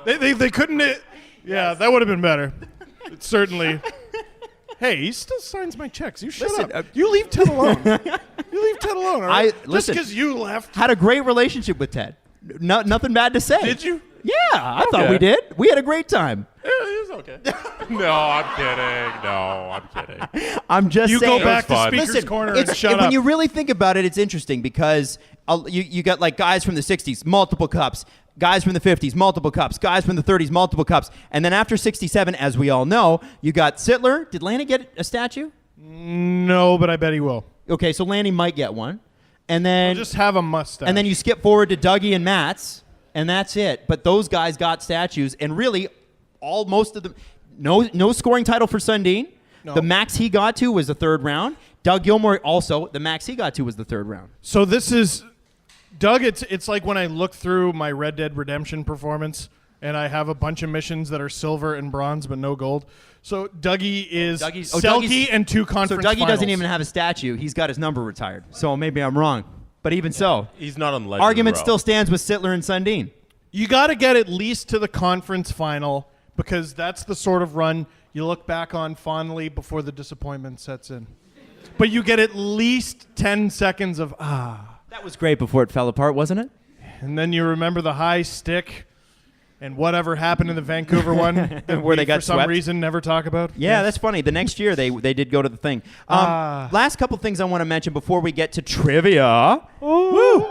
they couldn't. Yeah, that would have been better. It's certainly. Hey, he still signs my checks. You shut Listen, up. You leave Ted alone. You leave Ted alone. All right? Just listen. because you left. Had a great relationship with Ted. Nothing bad to say. Did you? Yeah, I thought Okay. we did. We had a great time. It was okay. No, I'm kidding. No, I'm kidding. I'm just You saying. go back to fun. Speaker's Listen, Corner it's- and shut when up. you really think about it, it's interesting because you got like guys from the 60s, multiple cups, guys from the 50s, multiple cups, guys from the 30s, multiple cups. And then after 67, as we all know, you got Sittler. Did Lanny get a statue? No, but I bet he will. Okay, so Lanny might get one. And then Just have a mustache. and then you skip forward to Dougie and Matt's, and that's it. But those guys got statues, and really, most of them, no scoring title for Sundin. No. The max he got to was the third round. Doug Gilmour also, the max he got to was the third round. So this is, Doug, it's like when I look through my Red Dead Redemption performance and I have a bunch of missions that are silver and bronze but no gold. So Dougie is Selkie and 2 So conference Dougie doesn't finals. even have a statue. He's got his number retired. So maybe I'm wrong. But even so, He's not on legend. argument row. still stands with Sittler and Sundin. You got to get at least to the conference final because that's the sort of run you look back on fondly before the disappointment sets in. But you get at least 10 seconds of That was great before it fell apart, wasn't it? and then you remember the high stick and whatever happened in the Vancouver one that Where they we, got for some swept? reason, never talk about. Yeah, that's funny. The next year they did go to the thing. Last couple things I want to mention before we get to trivia. Woo!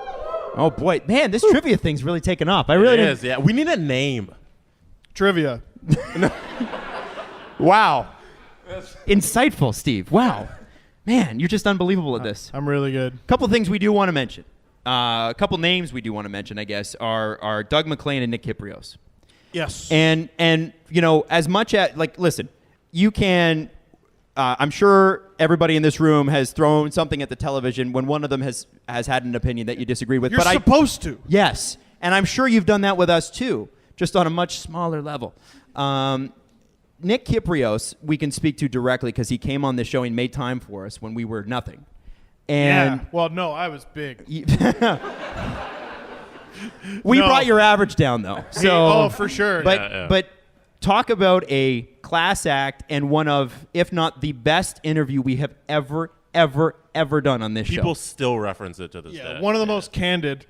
Oh boy, man, this trivia thing's really taken off. I really It didn't. is, yeah. We need a name. Trivia. Wow. Insightful, Steve. Wow. Man, you're just unbelievable at this. I'm really good. A couple things we do want to mention. A couple names we do want to mention, I guess, are Doug McLean and Nick Kyprios. Yes. And as much as listen, you can. I'm sure everybody in this room has thrown something at the television when one of them has had an opinion that you disagree with. You're supposed to. Yes, and I'm sure you've done that with us too, just on a much smaller level. Nick Kyprios, we can speak to directly because he came on the show and made time for us when we were nothing. And yeah. Well, no, I was big. We brought your average down though. So for sure. But talk about a class act and one of, if not the best interview we have ever done on this show. People still reference it to this day. Yeah, one of the most candid.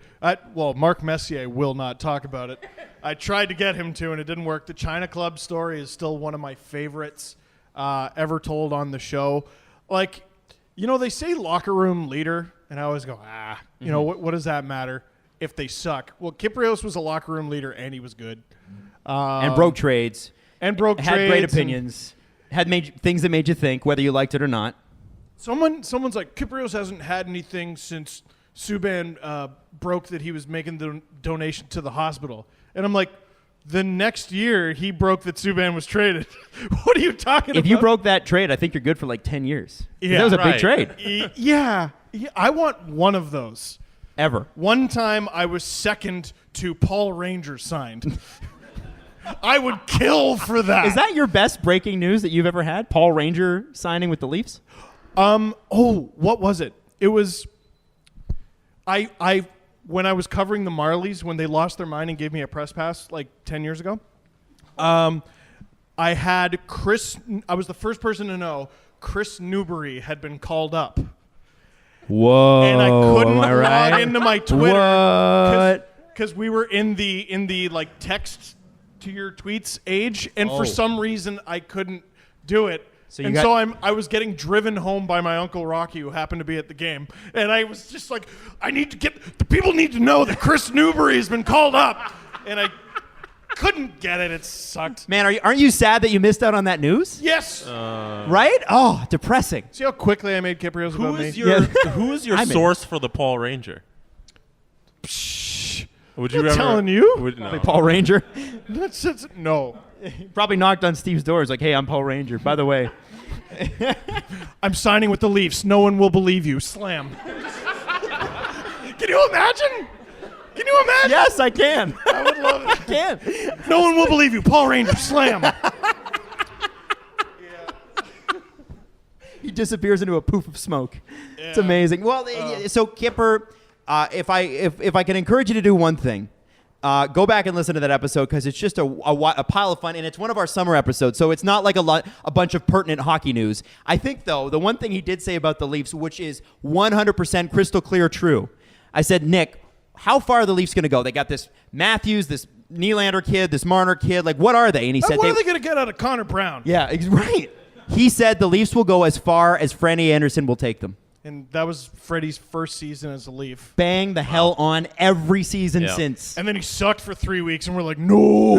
Mark Messier will not talk about it. I tried to get him to, and it didn't work. The China Club story is still one of my favorites ever told on the show. They say locker room leader, and I always go, what does that matter if they suck? Well, Kyprios was a locker room leader, and he was good. And broke trades. Had great opinions. Had things that made you think, whether you liked it or not. Someone's like, Kyprios hasn't had anything since Subban broke that he was making the donation to the hospital. And I'm like, the next year he broke that Subban was traded. What are you talking about? If you broke that trade, I think you're good for 10 years. Yeah, that was a big trade. Yeah. I want one of those. Ever. One time I was second to Paul Ranger signed. I would kill for that. Is that your best breaking news that you've ever had? Paul Ranger signing with the Leafs? What was it? It was when I was covering the Marlies when they lost their mind and gave me a press pass 10 years ago. I had I was the first person to know Chris Newbury had been called up. Whoa. And I couldn't log into my Twitter because we were in the text to your tweets age, and for some reason I couldn't do it. So I was getting driven home by my Uncle Rocky, who happened to be at the game, and I was just like, the people need to know that Chris Newbury has been called up, and I couldn't get it. It sucked. Man, aren't you sad that you missed out on that news? Yes. Right? Oh, depressing. See how quickly I made Kyprios about me? Who is your source for the Paul Ranger? Would you I'm telling you? No. Paul Ranger? No. Probably knocked on Steve's door. He's like, hey, I'm Paul Ranger. By the way. I'm signing with the Leafs. No one will believe you. Slam. Can you imagine? Yes, I can. I would love it. I can. No one will believe you. Paul Ranger. Slam. He disappears into a poof of smoke. Yeah. It's amazing. Well, so Kipper, if I can encourage you to do one thing, go back and listen to that episode because it's just a pile of fun, and it's one of our summer episodes, so it's not like a bunch of pertinent hockey news. I think, though, the one thing he did say about the Leafs, which is 100% crystal clear true, I said, Nick, how far are the Leafs going to go? They got this Matthews, this Nylander kid, this Marner kid. What are they? And he said, what are they going to get out of Connor Brown? Yeah, right. He said the Leafs will go as far as Franny Anderson will take them. And that was Freddie's first season as a Leaf. Bang the hell on every season since. And then he sucked for 3 weeks, and we're like, no.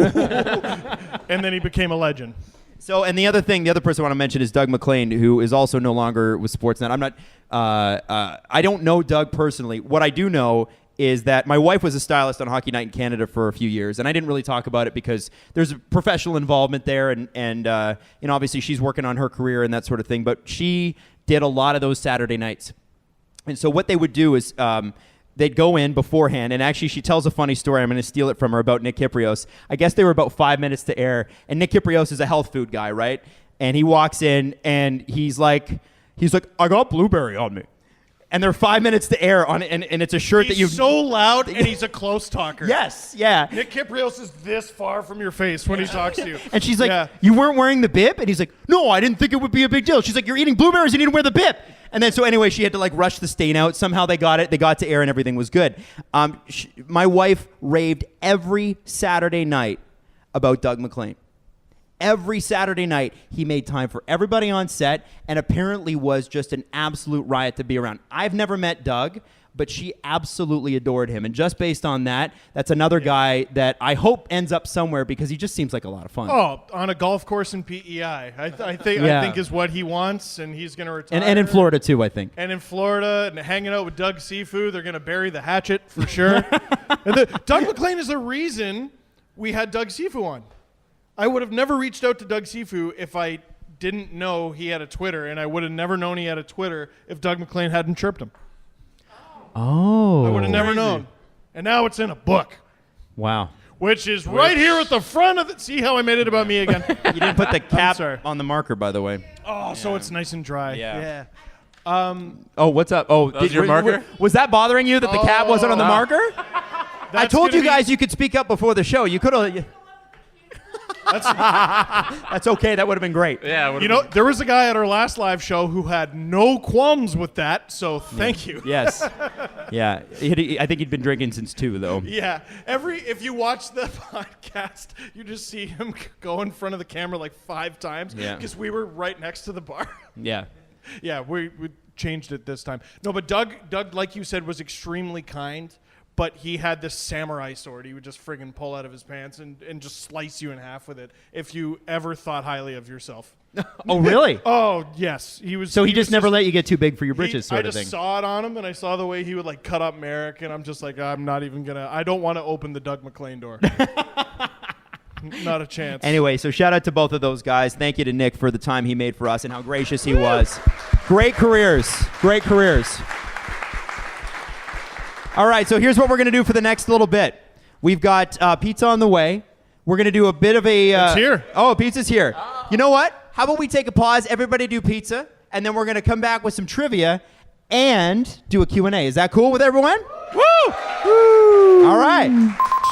And then he became a legend. So, and the other person I want to mention is Doug McLean, who is also no longer with Sportsnet. I'm not, I don't know Doug personally. What I do know is that my wife was a stylist on Hockey Night in Canada for a few years, and I didn't really talk about it because there's a professional involvement there, and obviously she's working on her career and that sort of thing, but she did a lot of those Saturday nights. And so what they would do is they'd go in beforehand, and actually she tells a funny story. I'm going to steal it from her about Nick Kyprios. I guess they were about 5 minutes to air, and Nick Kyprios is a health food guy, right? And he walks in, and he's like, I got blueberry on me. And they're 5 minutes to air on it, and it's a shirt that you've... He's so loud, and he's a close talker. Yes, yeah. Nick Kyprios is this far from your face when he talks to you. And she's like, you weren't wearing the bib? And he's like, no, I didn't think it would be a big deal. She's like, you're eating blueberries, you need to wear the bib. And then so anyway, she had to rush the stain out. Somehow they got it. They got to air, and everything was good. My wife raved every Saturday night about Doug McLean. Every Saturday night, he made time for everybody on set and apparently was just an absolute riot to be around. I've never met Doug, but she absolutely adored him. And just based on that, that's another guy that I hope ends up somewhere because he just seems like a lot of fun. Oh, on a golf course in PEI. I think is what he wants, and he's going to retire. And in Florida, too, I think. And in Florida, and hanging out with Doug Sifu, they're going to bury the hatchet for sure. Doug McLean is the reason we had Doug Sifu on. I would have never reached out to Doug Sifu if I didn't know he had a Twitter, and I would have never known he had a Twitter if Doug McLean hadn't chirped him. Oh. I would have never known. And now it's in a book. Wow. Right here at the front of it. See how I made it about me again? You didn't put the cap on the marker, by the way. Oh, so it's nice and dry. Yeah. Oh, what's up? Oh, that was your marker? Was that bothering you that the cap wasn't on the marker? I told you guys you could speak up before the show. You could have. That's okay. That would have been great. Yeah. There was a guy at our last live show who had no qualms with that, so thank you. Yes. Yeah. I think he'd been drinking since 2, though. Yeah. If you watch the podcast, you just see him go in front of the camera like 5 times because we were right next to the bar. Yeah. Yeah, we changed it this time. No, but Doug, like you said, was extremely kind. But he had this samurai sword he would just friggin' pull out of his pants and just slice you in half with it if you ever thought highly of yourself. Oh, really? Oh, yes. He was. So he just never let you get too big for your britches sort of thing. I just saw it on him, and I saw the way he would like cut up Merrick, and I'm just like, I'm not even going to. I don't want to open the Doug McLean door. Not a chance. Anyway, so shout out to both of those guys. Thank you to Nick for the time he made for us and how gracious he was. Great careers. Great careers. All right, so here's what we're going to do for the next little bit. We've got pizza on the way. We're going to do a bit of a... it's here. Oh, pizza's here. You know what? How about we take a pause, everybody do pizza, and then we're going to come back with some trivia and do a Q&A. Is that cool with everyone? Woo! Woo! All right.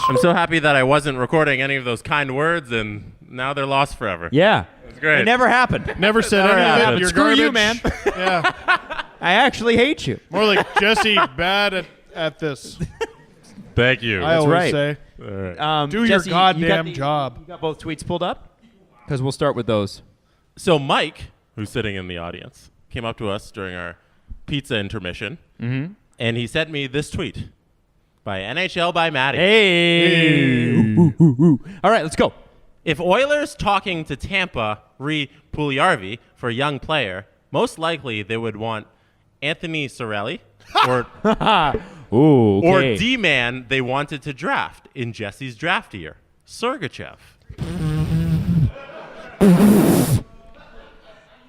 I'm so happy that I wasn't recording any of those kind words, and now they're lost forever. Yeah. It's great. It never happened. Never said any of it. You're Screw garbage. you, man. Yeah. I actually hate you. More like Jesse bad at this. Thank you. I always right. say. All right. Do Jesse, your goddamn you job. got both tweets pulled up? Because we'll start with those. So Mike, who's sitting in the audience, came up to us during our pizza intermission, and he sent me this tweet by NHL by Maddie. Hey. All right, let's go. If Oilers talking to Tampa Puljujarvi for a young player, most likely they would want Anthony Cirelli or Ooh, okay. or D-man they wanted to draft in Jesse's draft year, Sergachev.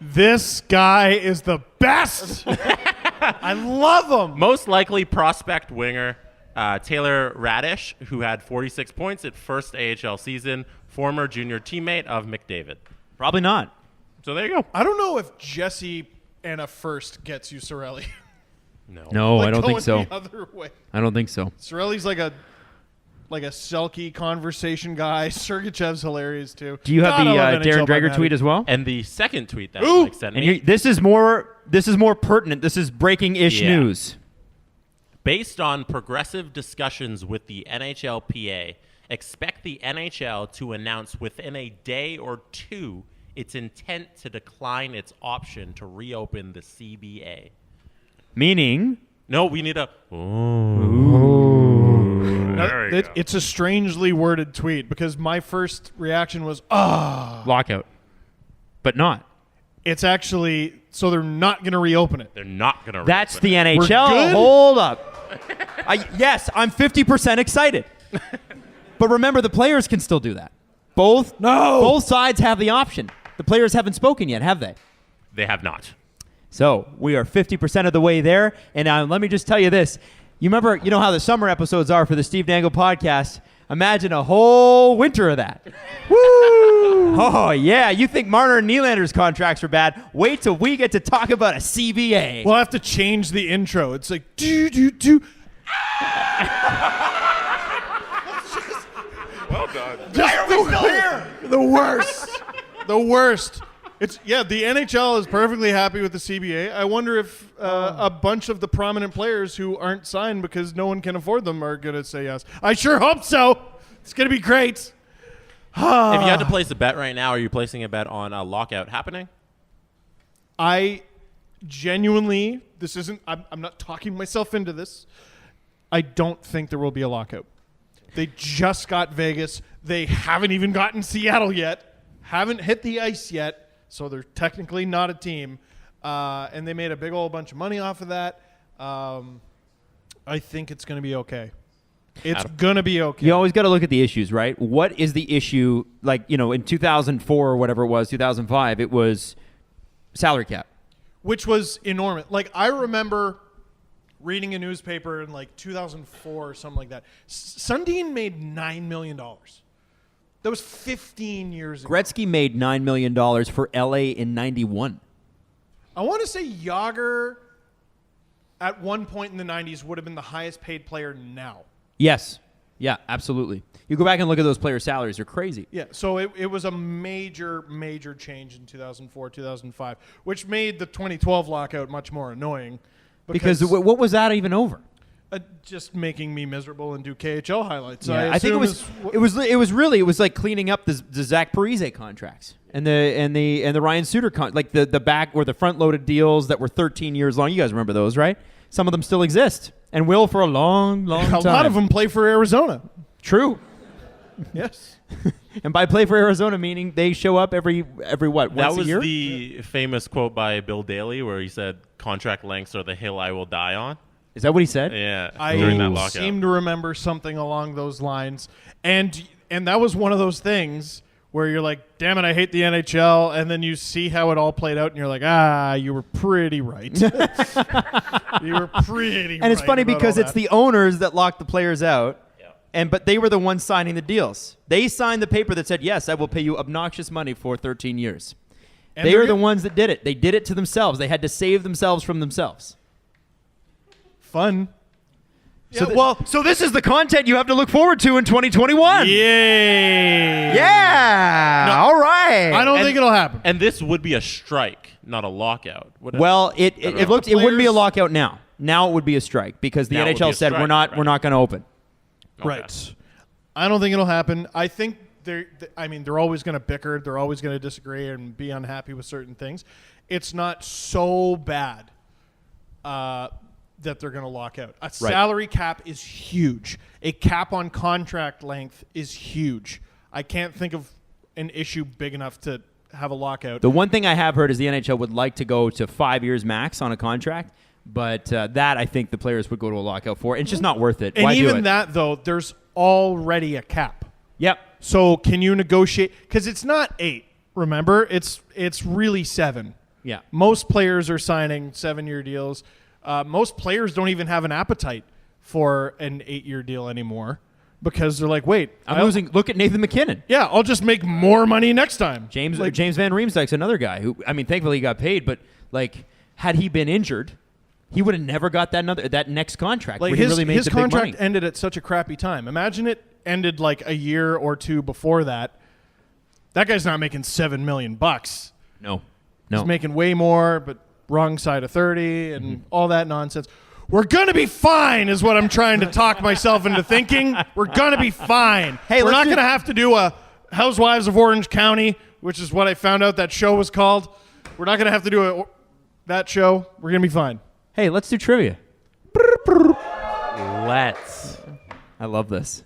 This guy is the best. I love him. Most likely prospect winger Taylor Radish, who had 46 points at first AHL season, former junior teammate of McDavid. Probably not. So there you go. I don't know if Jesse and a first gets you Cirelli. No, Like I don't think going so. The other way. I don't think so. Cirelli's like a selkie conversation guy. Sergachev's hilarious too. Do you have God, the I love NHL Darren by Dreger Maddie. tweet as well? And the second tweet that Ooh! Mike sent And me, this is more pertinent. This is breaking-ish Yeah. news. based on progressive discussions with the NHLPA, expect the NHL to announce within a day or two its intent to decline its option to reopen the CBA. Meaning? No, we need a... It's a strangely worded tweet because my first reaction was, Lockout. But not. it's actually, so they're not going to reopen it. They're not going to That's the reopen it. NHL. good? Hold up. Yes, I'm 50% excited. But remember, the players can still do that. Both sides have the option. The players haven't spoken yet, have they? They have not. So we are 50% of the way there. And let me just tell you this. You know how the summer episodes are for the Steve Dangle Podcast? Imagine a whole winter of that. Woo! Oh, yeah. You think Marner and Nylander's contracts are bad? Wait till we get to talk about a CBA. We'll have to change the intro. It's like, do. Well done. Why are we still here? The worst. The worst. The NHL is perfectly happy with the CBA. I wonder if a bunch of the prominent players who aren't signed because no one can afford them are going to say yes. I sure hope so. It's going to be great. If you had to place a bet right now, are you placing a bet on a lockout happening? I genuinely, this isn't, I'm not talking myself into this. I don't think there will be a lockout. They just got Vegas. They haven't even gotten Seattle yet. Haven't hit the ice yet. So they're technically not a team. And they made a big old bunch of money off of that. I think it's going to be okay. It's going to be okay. You always got to look at the issues, right? What is the issue? Like, in 2004 or whatever it was, 2005, it was salary cap. Which was enormous. Like, I remember reading a newspaper in, 2004 or something like that. Sundin made $9 million. That was 15 years ago. Gretzky made $9 million for LA in 91. I want to say Jágr, at one point in the 90s, would have been the highest paid player now. Yes. Yeah, absolutely. You go back and look at those players' salaries. They're crazy. Yeah, so it was a major, major change in 2004, 2005, which made the 2012 lockout much more annoying. Because what was that even over? Just making me miserable and do KHL highlights. Yeah, I think it was like cleaning up the Zach Parise contracts and the Ryan Suter the back or the front loaded deals that were 13 years long. You guys remember those, right? Some of them still exist and will for a long time. A lot of them play for Arizona. True. Yes. And by play for Arizona, meaning they show up every what, once a year? That was the famous quote by Bill Daly where he said, "Contract lengths are the hill I will die on." Is that what he said? Yeah, I during that lockout. seem to remember something along those lines. And that was one of those things where you're like, damn it, I hate the NHL. And then you see how it all played out, and you're like, you were pretty right. You were pretty right. And it's funny because it's that. the owners that locked the players out. But they were the ones signing the deals. They signed the paper that said, yes, I will pay you obnoxious money for 13 years. And they were the ones that did it. They did it to themselves. They had to save themselves from themselves. Fun. So, so this is the content you have to look forward to in 2021. Yay. Yeah. No, all right. I don't think it'll happen. And this would be a strike, not a lockout. Well, it wouldn't be a lockout now. Now it would be a strike because the NHL said we're not going to open. Okay. Right. I don't think it'll happen. I think they're always going to bicker. They're always going to disagree and be unhappy with certain things. It's not so bad that they're going to lock out. A salary cap is huge. A cap on contract length is huge. I can't think of an issue big enough to have a lockout. The one thing I have heard is the NHL would like to go to 5 years max on a contract. But that I think the players would go to a lockout for. It's just not worth it. And Why even do it? that, though, there's already a cap. Yep. So can you negotiate? Because it's not 8, remember? It's really 7. Yeah. Most players are signing 7-year deals. Most players don't even have an appetite for an 8-year deal anymore because they're like, wait. I'm losing. Look at Nathan McKinnon. Yeah, I'll just make more money next time. James Van Riemsdyk's another guy who, thankfully he got paid, but had he been injured, he would have never got that next contract. Like where he really made his the big contract money. ended at such a crappy time. Imagine it ended a year or two before that. That guy's not making $7 million. No. He's making way more, but wrong side of 30 and all that nonsense. We're gonna be fine, is what I'm trying to talk myself into thinking. We're gonna be fine. Hey, we're not gonna have to do a Housewives of Orange County, which is what I found out that show was called. We're not gonna have to do that show. We're gonna be fine. Hey, let's do trivia. Let's. I love this.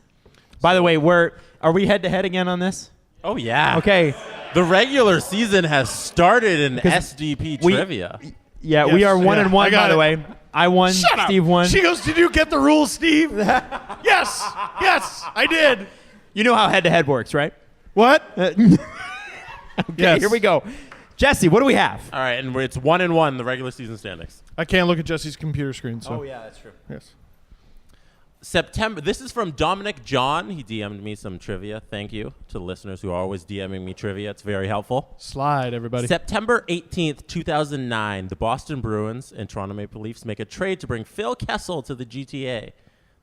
By the way, are we head-to-head again on this? Oh, yeah. Okay. The regular season has started in SDP trivia. Yeah, Yes, we are 1-1, by the way. I won. Shut up. Steve won. She goes, did you get the rules, Steve? Yes, I did. You know how head-to-head works, right? What? Okay, Yes. here we go. Jesse, what do we have? All right, and it's 1-1, the regular season standings. I can't look at Jesse's computer screen. So. yeah, that's true. Yes. September. This is from Dominic John. He DM'd me some trivia. Thank you to the listeners who are always DMing me trivia. It's very helpful. Slide, everybody. September 18th, 2009, the Boston Bruins and Toronto Maple Leafs make a trade to bring Phil Kessel to the GTA.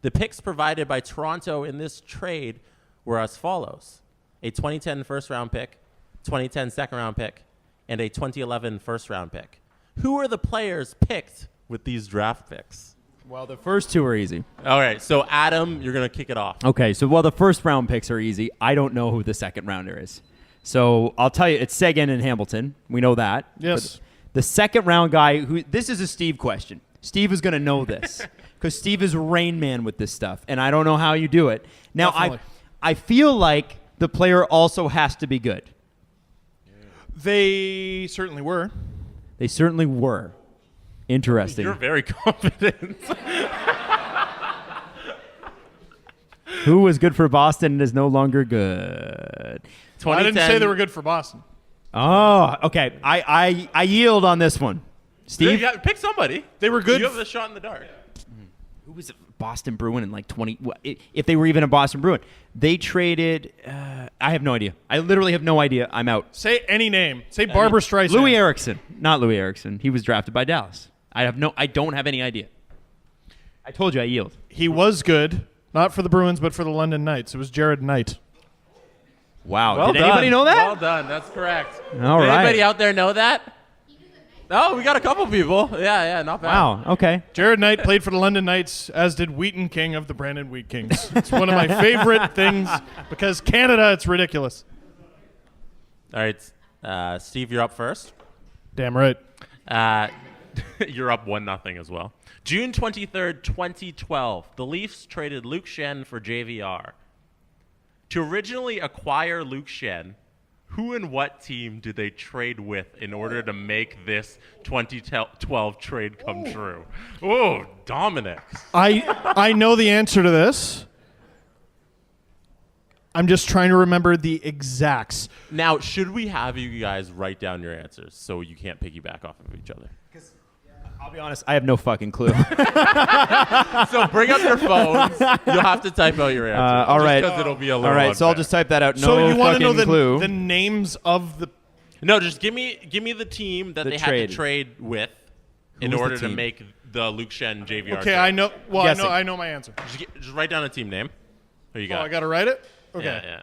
The picks provided by Toronto in this trade were as follows: a 2010 first-round pick, 2010 second-round pick, and a 2011 first-round pick. Who are the players picked with these draft picks? Well, the first two are easy. All right, so Adam, you're going to kick it off. Okay, so the first round picks are easy. I don't know who the second rounder is. So I'll tell you, it's Seguin and Hamilton. We know that. Yes. The second round guy this is a Steve question. Steve is going to know this because Steve is Rain Man with this stuff, and I don't know how you do it. Now, I feel like the player also has to be good. They certainly were. They certainly were. Interesting. You're very confident. Who was good for Boston and is no longer good? I didn't say they were good for Boston. Oh, okay. I yield on this one. Steve? Pick somebody. They were good. You have the shot in the dark. Who was it? Boston Bruin in like 20... If they were even a Boston Bruin. They traded... I have no idea. I literally have no idea. I'm out. Say any name. Say Barbara Streisand. Louis Erickson. Not Louis Erickson. He was drafted by Dallas. I don't have any idea. I told you I yield. He was good. Not for the Bruins, but for the London Knights. It was Jared Knight. Wow. Well Did done. anybody know that? Well done. That's correct. All right. Anybody out there know that? Oh, we got a couple people. Yeah, not bad. Wow. Okay. Jared Knight played for the London Knights, as did Wheaton King of the Brandon Wheat Kings. It's one of my favorite things because Canada, it's ridiculous. All right, Steve, you're up first. Damn right. You're up 1-0 as well. June 23rd, 2012, the Leafs traded Luke Schenn for JVR. To originally acquire Luke Schenn, who and what team did they trade with in order to make this 2012 trade come true? Oh, Dominic. I know the answer to this. I'm just trying to remember the exacts. Now, should we have you guys write down your answers so you can't piggyback off of each other? I'll be honest. I have no fucking clue. So bring up your phones. You'll have to type out your answer. All right. Because it'll be a little All right. So I'll unfair. just type that out. No So you want to know clue. the names of the... No, just give me the team that The they trade. had to trade with in was the order to team? make the Luke Schenn JVR Okay, trade. I know. Well, Guessing. I know my answer. Just write down a team name. Who you got? Oh, I got to write it? Okay. Yeah.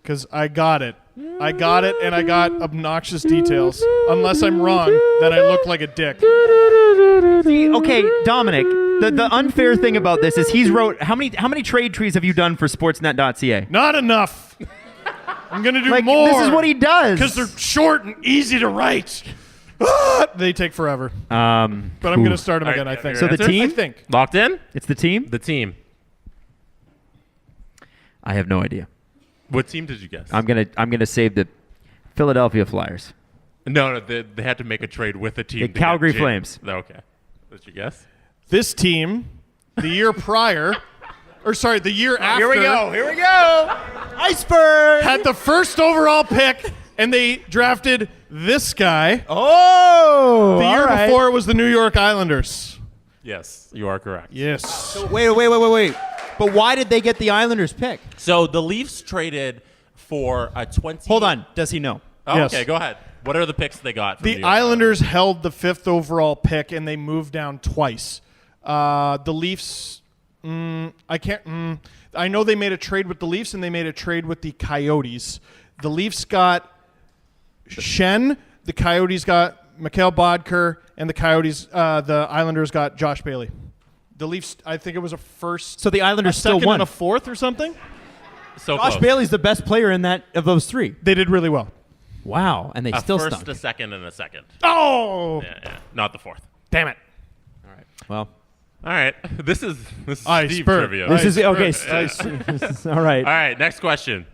Because I got it. I got it, and I got obnoxious details. Unless I'm wrong, then I look like a dick. Okay, Dominic. The unfair thing about this is he's wrote how many trade trees have you done for Sportsnet.ca? Not enough. I'm going to do Like more. this is what he does. Because they're short and easy to write. They take forever. But I'm going to start them All again, right, I think. So the team? I think. Locked in? It's the team? The team. I have no idea. What team did you guess? I'm gonna save the Philadelphia Flyers. No, they had to make a trade with a team. The to get Calgary Jim. Flames. Okay. What's your guess? This team, the year prior, or sorry, the year after. Here we go. Iceberg. Had the first overall pick, and they drafted this guy. Oh. The year all right. before it was the New York Islanders. Yes, you are correct. Yes. Wait. But why did they get the Islanders pick? So the Leafs traded for a 20. Hold on. Does he know? Oh, Yes. Okay, go ahead. What are the picks they got? From The New York Islanders held the 5th overall pick, and they moved down twice. The Leafs, I know they made a trade with the Leafs, and they made a trade with the Coyotes. The Leafs got Schenn, the Coyotes got Mikhail Bodker, and the Islanders got Josh Bailey. The Leafs, I think it was a first. So the Islanders a still second won. and a fourth or something. So Josh close. Bailey's the best player in that of those three. They did really well. Wow, and they A still first, stunk. a second, and a second. Oh, Yeah, not the fourth. damn it! Well, All right, this is Steve Iceberg. trivia. this is okay. All right. All right, next question.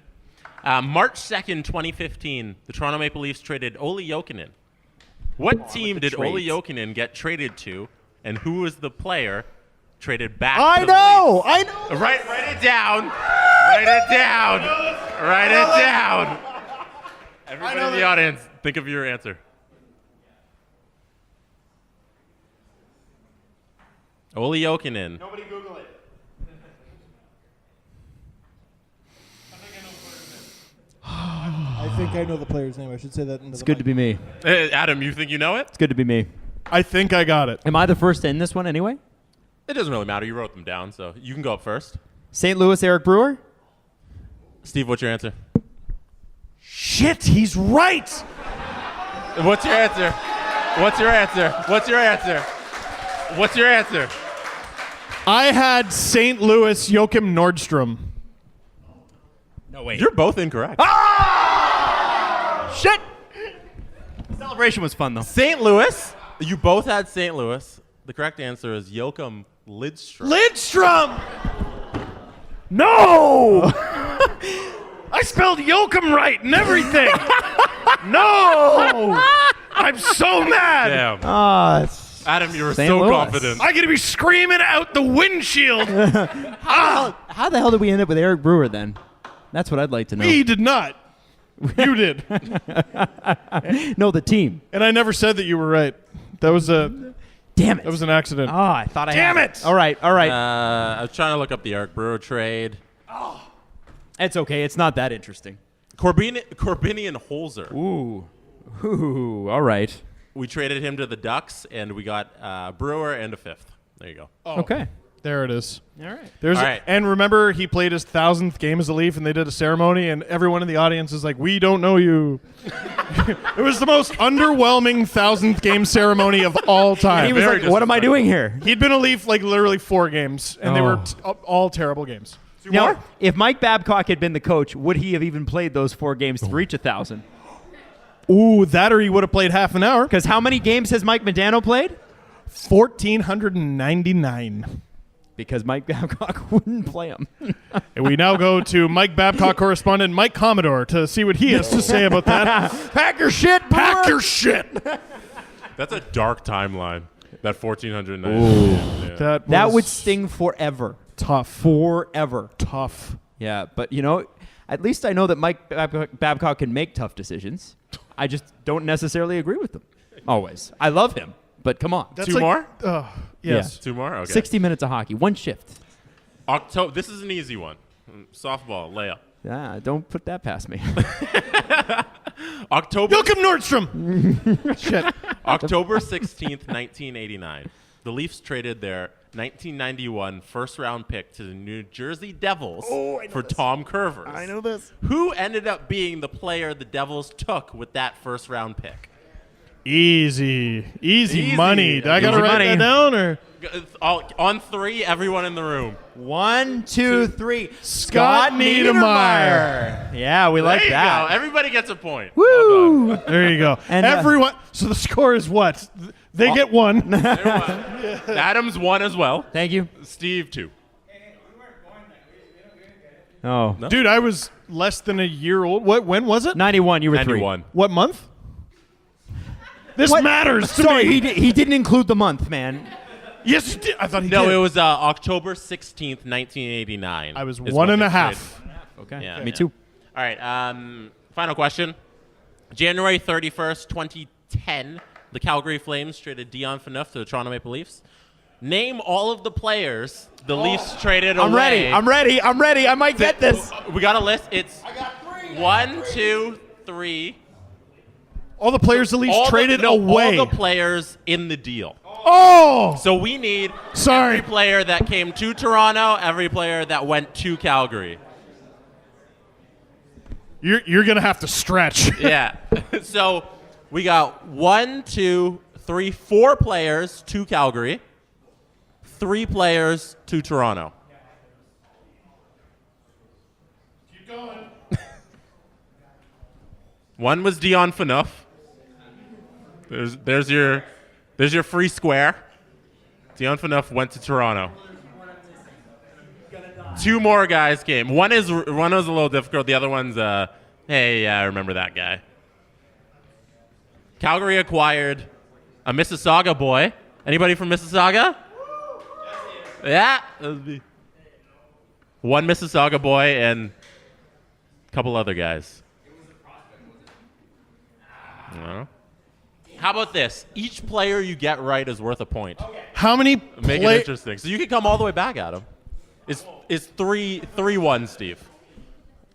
March 2nd, 2015, the Toronto Maple Leafs traded Olli Jokinen. What team did Olli trades. Jokinen get traded to, and who was the player traded back I to the know. Leafs? I know. Write it down. Write it down. Write it down. Everybody in the audience, think of your answer. Olli Jokinen. Nobody Google it. I think I know the player's name. I should say that. It's good to be me. Adam, you think you know it? It's good to be me. I think I got it. Am I the first in this one anyway? It doesn't really matter. You wrote them down, so you can go up first. St. Louis Eric Brewer? Steve, what's your answer? Shit, he's right. What's your answer? What's your answer? What's your answer? What's your answer? I had St. Louis Joachim Nordstrom. No way. You're both incorrect. Shit. Celebration was fun, though. St. Louis. You both had St. Louis. The correct answer is Joachim Lidstrom. Lidstrom! No! I spelled Joachim right and everything. No! I'm so mad. Damn. Adam, you were St. so Louis. confident. I'm going to be screaming out the windshield. How the hell did we end up with Eric Brewer then? That's what I'd like to know. He did not. You did. No, the team. And I never said that you were right. That was an Damn it. accident. Oh, I thought I Damn had it. All right. I was trying to look up the Eric Brewer trade. It's okay. It's not that interesting. Corbinian Holzer. Ooh. All right. We traded him to the Ducks, and we got Brewer and a fifth. There you go. Okay. There it is. All right. There's All right. And remember, he played his 1,000th game as a Leaf, and they did a ceremony, and everyone in the audience is like, "We don't know you." It was the most underwhelming 1,000th game ceremony of all time. He was Very like, "What am I doing here?" He'd been a Leaf like literally 4 games, and they were all terrible games. Now, if Mike Babcock had been the coach, would he have even played those 4 games to reach 1,000? Ooh, that or he would have played half an hour. Because how many games has Mike Modano played? 1,499. Because Mike Babcock wouldn't play him. And we now go to Mike Babcock correspondent Mike Commodore to see what he has to say about that. Pack your shit, Pack your shit. That's a dark timeline. That 1,490. Yeah. That would sting forever. tough. Forever. Tough. Yeah, but at least I know that Mike Babcock can make tough decisions. I just don't necessarily agree with them. Always. I love him, but come on. That's Two more? Yes. 2 more? Okay. 60 minutes of hockey, 1 shift. This is an easy one. Softball, layup. Ah, don't put that past me. October Joachim Nordstrom. Shit. October 16th, 1989. The Leafs traded their 1991 first-round pick to the New Jersey Devils for Tom Curvers. I know this. Who ended up being the player the Devils took with that first-round pick? Easy Easy. money. Do I got to Easy write money. that down or? On 3, everyone in the room. 1, 2, 3. Scott Niedermayer. Yeah, we like There you that. go. Everybody gets a point. Woo! Well There you go. And, everyone. So the score is what? They get 1. done. Adam's 1 as well. Thank you. Steve 2. Oh. No? Dude, I was less than a year old. When was it? 91, you were 3. 91. What month? This What? matters to Sorry, me. he didn't include the month, man. Yes, he did. I thought he No, did. it was October 16th, 1989. I was is 1 when and they a half. Okay. Yeah, Me yeah. too. All right. Final question. January 31st, 2010, the Calgary Flames traded Dion Phaneuf to the Toronto Maple Leafs. Name all of the players the Leafs traded I'm away. ready. I might get this. We got a list. It's 1, 2, 3. All the players the Leafs traded away. All the players in the deal. Oh! So we need Sorry. every player that came to Toronto, every player that went to Calgary. You're going to have to stretch. Yeah. So we got 1, 2, 3, 4 players to Calgary, 3 players to Toronto. Keep going. One was Dion Phaneuf. There's your free square. Dion Phaneuf went to Toronto. 2 more guys came. One was a little difficult. The other one's hey, yeah, I remember that guy. Calgary acquired a Mississauga boy. Anybody from Mississauga? Yeah. One Mississauga boy and a couple other guys. No. How about this? Each player you get right is worth a point. How many Make it interesting. So you can come all the way back at him. It's 3-1, Steve.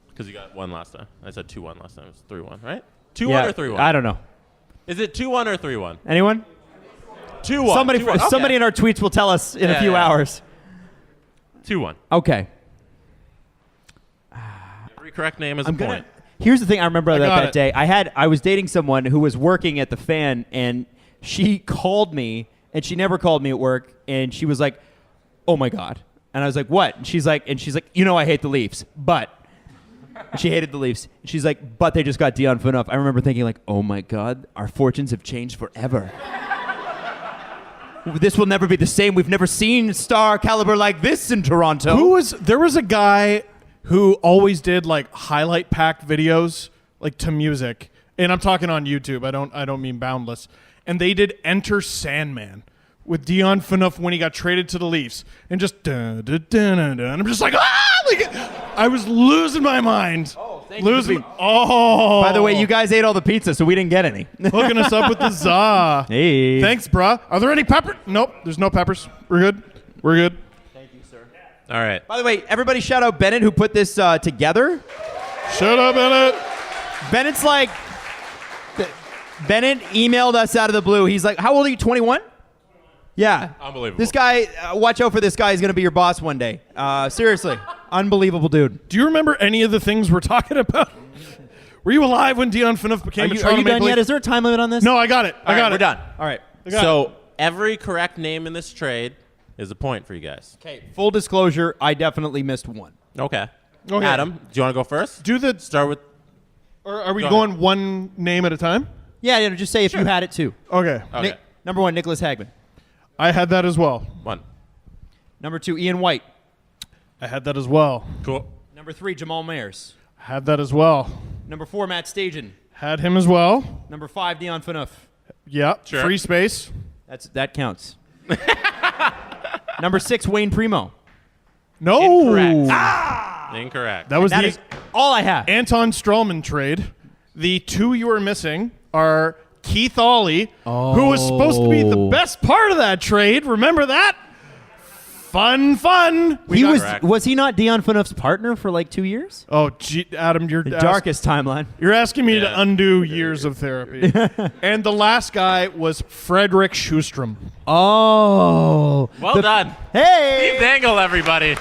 Because you got 1 last time. I said 2-1 last time. It's 3-1, right? 2-1 or 3-1? I don't know. Is it 2-1 or 3-1? Anyone? 2-1. Somebody 2-1. Okay. somebody in our tweets will tell us in a few hours. 2-1. Okay. Every correct name is a point. Here's the thing I remember got that it. day. I was dating someone who was working at the Fan, and she called me, and she never called me at work, and she was like, "Oh my God." And I was like, "What?" And she's like, "You know I hate the Leafs, but." She hated the Leafs. She's like, but they just got Dion Phaneuf. I remember thinking like, oh my God, our fortunes have changed forever. This will never be the same. We've never seen star caliber like this in Toronto. There was a guy who always did like highlight packed videos like to music. And I'm talking on YouTube. I don't mean Boundless. And they did Enter Sandman with Dion Phaneuf when he got traded to the Leafs. And just dun, dun, dun, dun, dun. And I'm just like, like I was losing my mind. Oh, thank you. By the way, you guys ate all the pizza, so we didn't get any. Hooking us up with the za. Hey. Thanks, brah. Are there any pepper? Nope, there's no peppers. We're good. We're good. Thank you, sir. All right. By the way, everybody shout out Bennett who put this together. Shut up, Bennett. Bennett emailed us out of the blue. He's like, how old are you, 21? Yeah. Unbelievable. This guy, watch out for this guy. He's going to be your boss one day. Seriously. Unbelievable dude. Do you remember any of the things we're talking about? Were you alive when Dion Phaneuf became a Toronto Are you Maple done Leaf? yet? Is there a time limit on this? No, I got it. I got it. We're done. All right. So every correct name in this trade is a point for you guys. Okay. Full disclosure, I definitely missed one. Okay. Okay. Adam, do you want to go first? Start with. Or are we going one name at a time? Yeah, just say if you had it too. Okay. Okay. Number 1, Nicholas Hagman. I had that as well. 1. Number 2, Ian White. I had that as well. Cool. Number 3, Jamal Mayers. Had that as well. Number 4, Matt Stajan. Had him as well. Number 5, Dion Phaneuf. Yeah. Sure. Free space. That counts. Number 6, Wayne Primo. No. Incorrect. Incorrect. That was That the is all I have. Anton Strawman trade. The 2 you are missing are Keith Ollie, who was supposed to be the best part of that trade. Remember that? Fun. Was he not Dion Phaneuf's partner for like 2 years? Oh, gee, Adam, you're The darkest timeline. You're asking me to Yeah. undo years of therapy. And the last guy was Frederick Schustrom. Oh. Well done. Hey. Steve Dangle, everybody.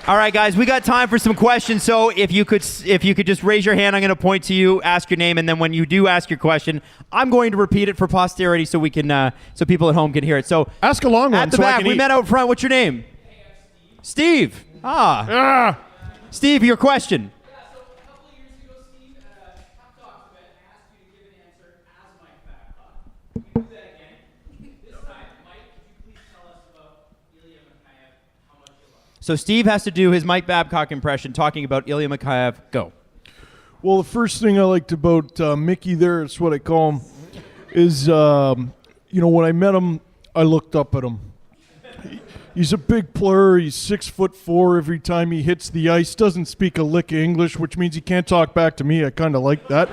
All right, guys, we got time for some questions. So if you could just raise your hand, I'm going to point to you, ask your name, and then when you do ask your question, I'm going to repeat it for posterity so we can so people at home can hear it. So Ask a long one at the so I back, can we eat. met out front. What's your name? Hey, I'm Steve. Steve. Ah, Steve, your question. Yeah, so a couple of years ago, Steve, at a Cup Talks event, I asked you to give an answer as Mike Babcock. We do that again. This time, Mike, could you please tell us about Ilya Mikheyev, how much you love him? So Steve has to do his Mike Babcock impression talking about Ilya Mikheyev. Go. Well, the first thing I liked about Mickey there, it's what I call him, is, when I met him, I looked up at him. He's a big player. He's 6'4". Every time he hits the ice, doesn't speak a lick of English, which means he can't talk back to me. I kind of like that.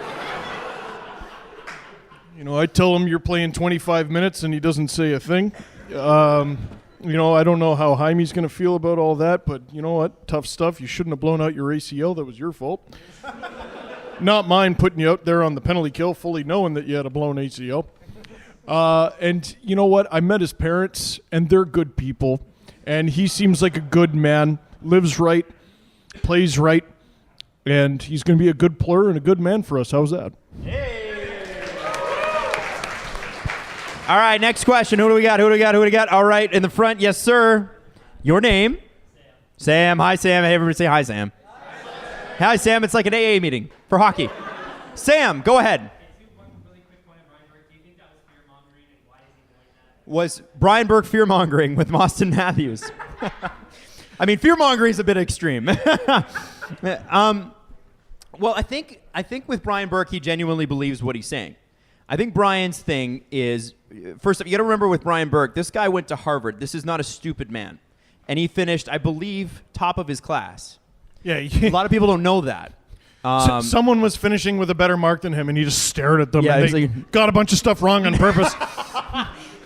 I tell him you're playing 25 minutes and he doesn't say a thing. I don't know how Jaime's going to feel about all that, but you know what? Tough stuff. You shouldn't have blown out your ACL. That was your fault. Not mine putting you out there on the penalty kill, fully knowing that you had a blown ACL. And you know what? I met his parents, and they're good people. And he seems like a good man, lives right, plays right, and he's going to be a good player and a good man for us. How's that? All right, next question. Who do we got? All right, in the front, yes, sir. Your name? Sam. Hi, Sam. Hey, everybody say hi, Sam. Hi, Sam. It's like an AA meeting for hockey. Sam, go ahead. Was Brian Burke fear-mongering with Austin Matthews? I mean, fear-mongering is a bit extreme. Well, I think with Brian Burke, he genuinely believes what he's saying. I think Brian's thing is, first, you got to remember with Brian Burke, this guy went to Harvard. This is not a stupid man. And he finished, I believe, top of his class. Yeah. A lot of people don't know that. Someone was finishing with a better mark than him, and he just stared at them. Yeah, and he's they like- got a bunch of stuff wrong on purpose.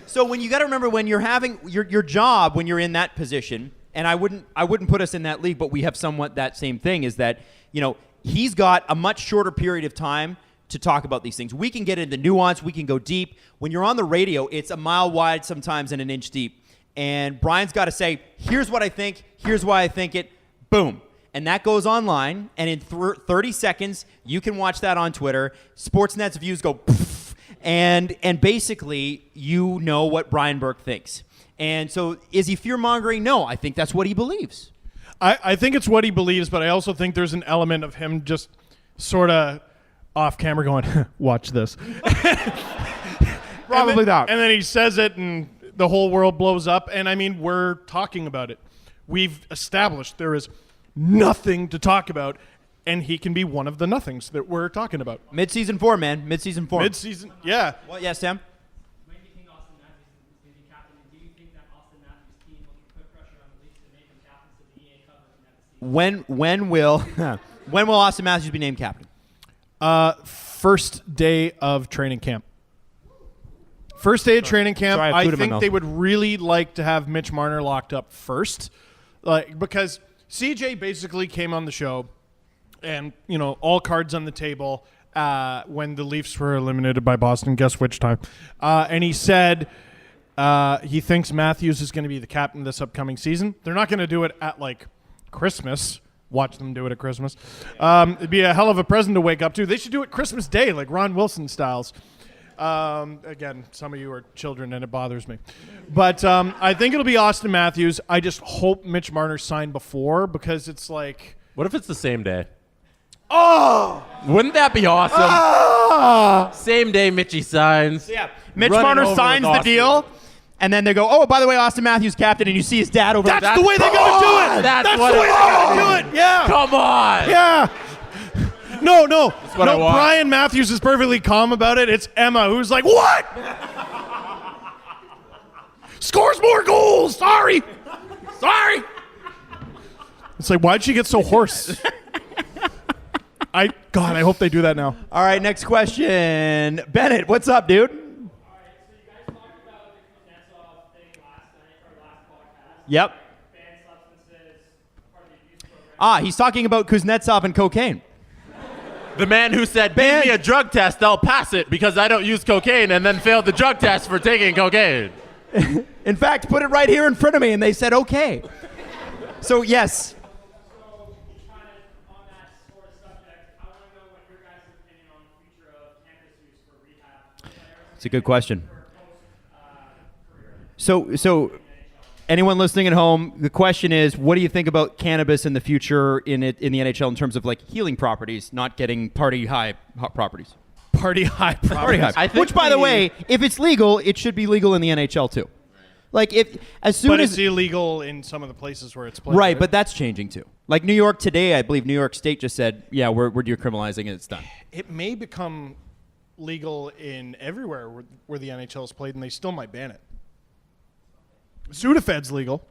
So when you got to remember when you're having your job, when you're in that position, and I wouldn't put us in that league, but we have somewhat that same thing, is that, he's got a much shorter period of time to talk about these things. We can get into nuance, we can go deep. When you're on the radio, it's a mile wide sometimes and an inch deep. And Brian's got to say, here's what I think, here's why I think it, boom. And that goes online, and in 30 seconds, you can watch that on Twitter. Sportsnet's views go poof, and basically, you know what Brian Burke thinks. And so, is he fear-mongering? No, I think that's what he believes. I think it's what he believes, but I also think there's an element of him just sort of off camera going, watch this. Probably that. And then he says it and the whole world blows up. And I mean, we're talking about it. We've established there is nothing to talk about, and he can be one of the nothings that we're talking about. Mid-season form, man. Mid-season form. Mid-season, yeah. Well, yeah, Sam? When do you think Austin Matthews is going to be captain? And do you think that Austin Matthews' team will put pressure on the Leafs to make him captain so the EA Cup doesn't have to see? When will Austin Matthews be named captain? First day of training camp. First day of training camp. Sorry, I have I food in my think mouth. they would really like to have Mitch Marner locked up first, because CJ basically came on the show, and all cards on the table when the Leafs were eliminated by Boston. Guess which time? And he said he thinks Matthews is going to be the captain this upcoming season. They're not going to do it at Christmas. Watch them do it at Christmas. It'd be a hell of a present to wake up to. They should do it Christmas Day, like Ron Wilson styles. Again, some of you are children, and it bothers me. But I think it'll be Austin Matthews. I just hope Mitch Marner signed before, because it's like... What if it's the same day? Oh! Wouldn't that be awesome? Same day Mitchie signs. Yeah. Mitch Running Marner over signs with the Austin. deal, and then they go, oh, by the way, Austin Matthews captain, and you see his dad over That's the way they gotta do it! That's That's what the way they it gotta do it! Yeah! Come on. Yeah! No. what I want. Brian Matthews is perfectly calm about it. It's Emma who's like, what? Scores more goals! Sorry! It's like, why'd she get so hoarse? I hope they do that now. All right, next question. Bennett, what's up, dude? All right, so you guys talked about the Kuznetsov thing last night, or last podcast. Yep. Banned substances, part of the abuse program. He's talking about Kuznetsov and cocaine. The man who said, Ban- give me a drug test, I'll pass it because I don't use cocaine, and then failed the drug test for taking cocaine. In fact, put it right here in front of me, and they said okay. So, yes. So, kind of on that sort of subject, I want to know what your guys' opinion on the future of cannabis use for rehab players. It's a good question. So anyone listening at home, the question is, what do you think about cannabis in the future in the NHL in terms of healing properties, not getting party high properties? Party high. Party high. I think Which, by the way, if it's legal, it should be legal in the NHL too. As soon But as it's illegal in some of the places where it's played. right, but that's changing too. Like New York today, I believe New York State just said, yeah, we're decriminalizing it. It's done. It may become legal in everywhere where the NHL is played, and they still might ban it. Sudafed's legal.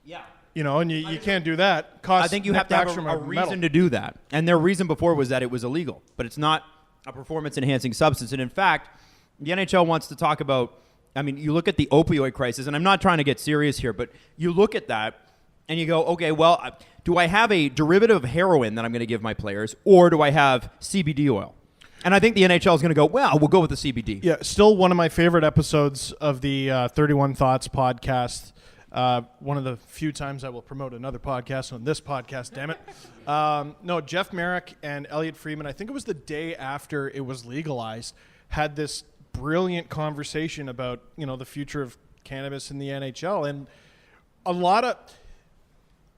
Yeah. And you can't do that. I think you have to have a reason to do that. And their reason before was that it was illegal. But it's not a performance-enhancing substance. And in fact, the NHL wants to talk about, you look at the opioid crisis, and I'm not trying to get serious here, but you look at that, and you go, okay, well, do I have a derivative of heroin that I'm going to give my players, or do I have CBD oil? And I think the NHL is going to go, well, we'll go with the CBD. Yeah, still one of my favorite episodes of the 31 Thoughts podcast. One of the few times I will promote another podcast on this podcast, damn it. No, Jeff Merrick and Elliot Friedman, I think it was the day after it was legalized, had this brilliant conversation about, the future of cannabis in the NHL. And a lot of...